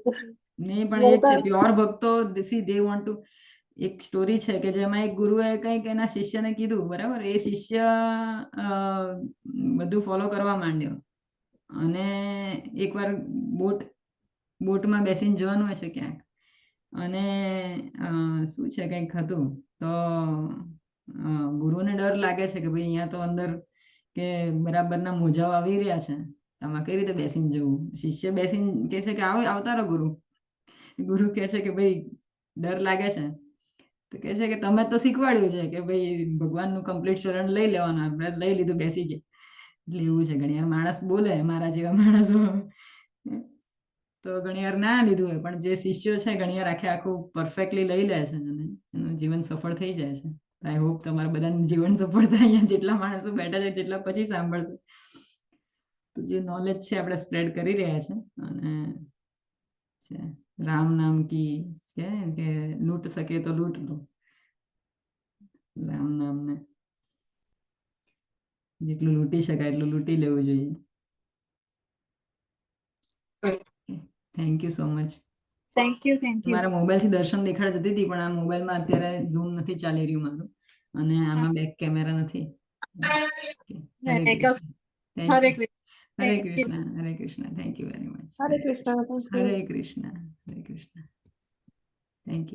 નહીં, પણ એ છે પ્યોર ભક્તો, સી દે વોન્ટ ટુ. એક સ્ટોરી છે કે જેમાં એક ગુરુએ કંઈક એના શિષ્યને કીધું, બરાબર, એ શિષ્ય બધું ફોલો કરવા માંડ્યો. અને એકવાર બોટમાં બેસીને જવાનું હશે ક્યાંક, અને શું છે કંઈક હતું, તો ગુરુને ડર લાગે છે કે ભાઈ અહીંયા તો અંદર કે બરાબરના મોજાઓ આવી રહ્યા છે, આમાં કઈ રીતે બેસીને જવું. શિષ્ય બેસીને કહે છે કે આવતા રહો ગુરુ. ગુરુ કહે છે કે ભાઈ ડર લાગે છે, તો કહે છે કે તમે તો શીખવાડ્યું છે કે ભાઈ ભગવાનનું કમ્પ્લીટ શરણ લઈ લેવાનું, આપણે લઈ લીધું, બેસી ગયા. એટલે એવું છે, ઘણી વાર માણસ બોલે, મારા જેવા માણસો તો ઘણી વાર ના લીધું હોય, પણ જે શિષ્યો છે ઘણી વાર આખું પરફેક્ટલી લઈ લે છે અને એનું જીવન સફળ થઈ જાય છે. આઈ હોપ તમારા બધાનું જીવન સફળ થાય. અહીંયા જેટલા માણસો બેઠા છે, જેટલા પછી સાંભળશે, તો જે નોલેજ છે આપણે સ્પ્રેડ કરી રહ્યા છે. અને છે રામ નામ કી છે કે લૂંટ શકે તો લૂંટ લો, રામ નામને જેટલું લૂંટી શકાય એટલું લૂંટી લેવું જોઈએ. Thank you so much. Thank you. મારા મોબાઈલથી દર્શન દેખાડ જતી હતી, પણ આ મોબાઈલમાં અત્યારે ઝૂમ નથી ચાલી રહ્યું મારું, અને આમાં બેક કેમેરા નથી. હરે Krishna. Thank you. Hare Krishna. Hare Krishna. Thank you very much. Hare Krishna. Hare Krishna. Hare Krishna. Thank you.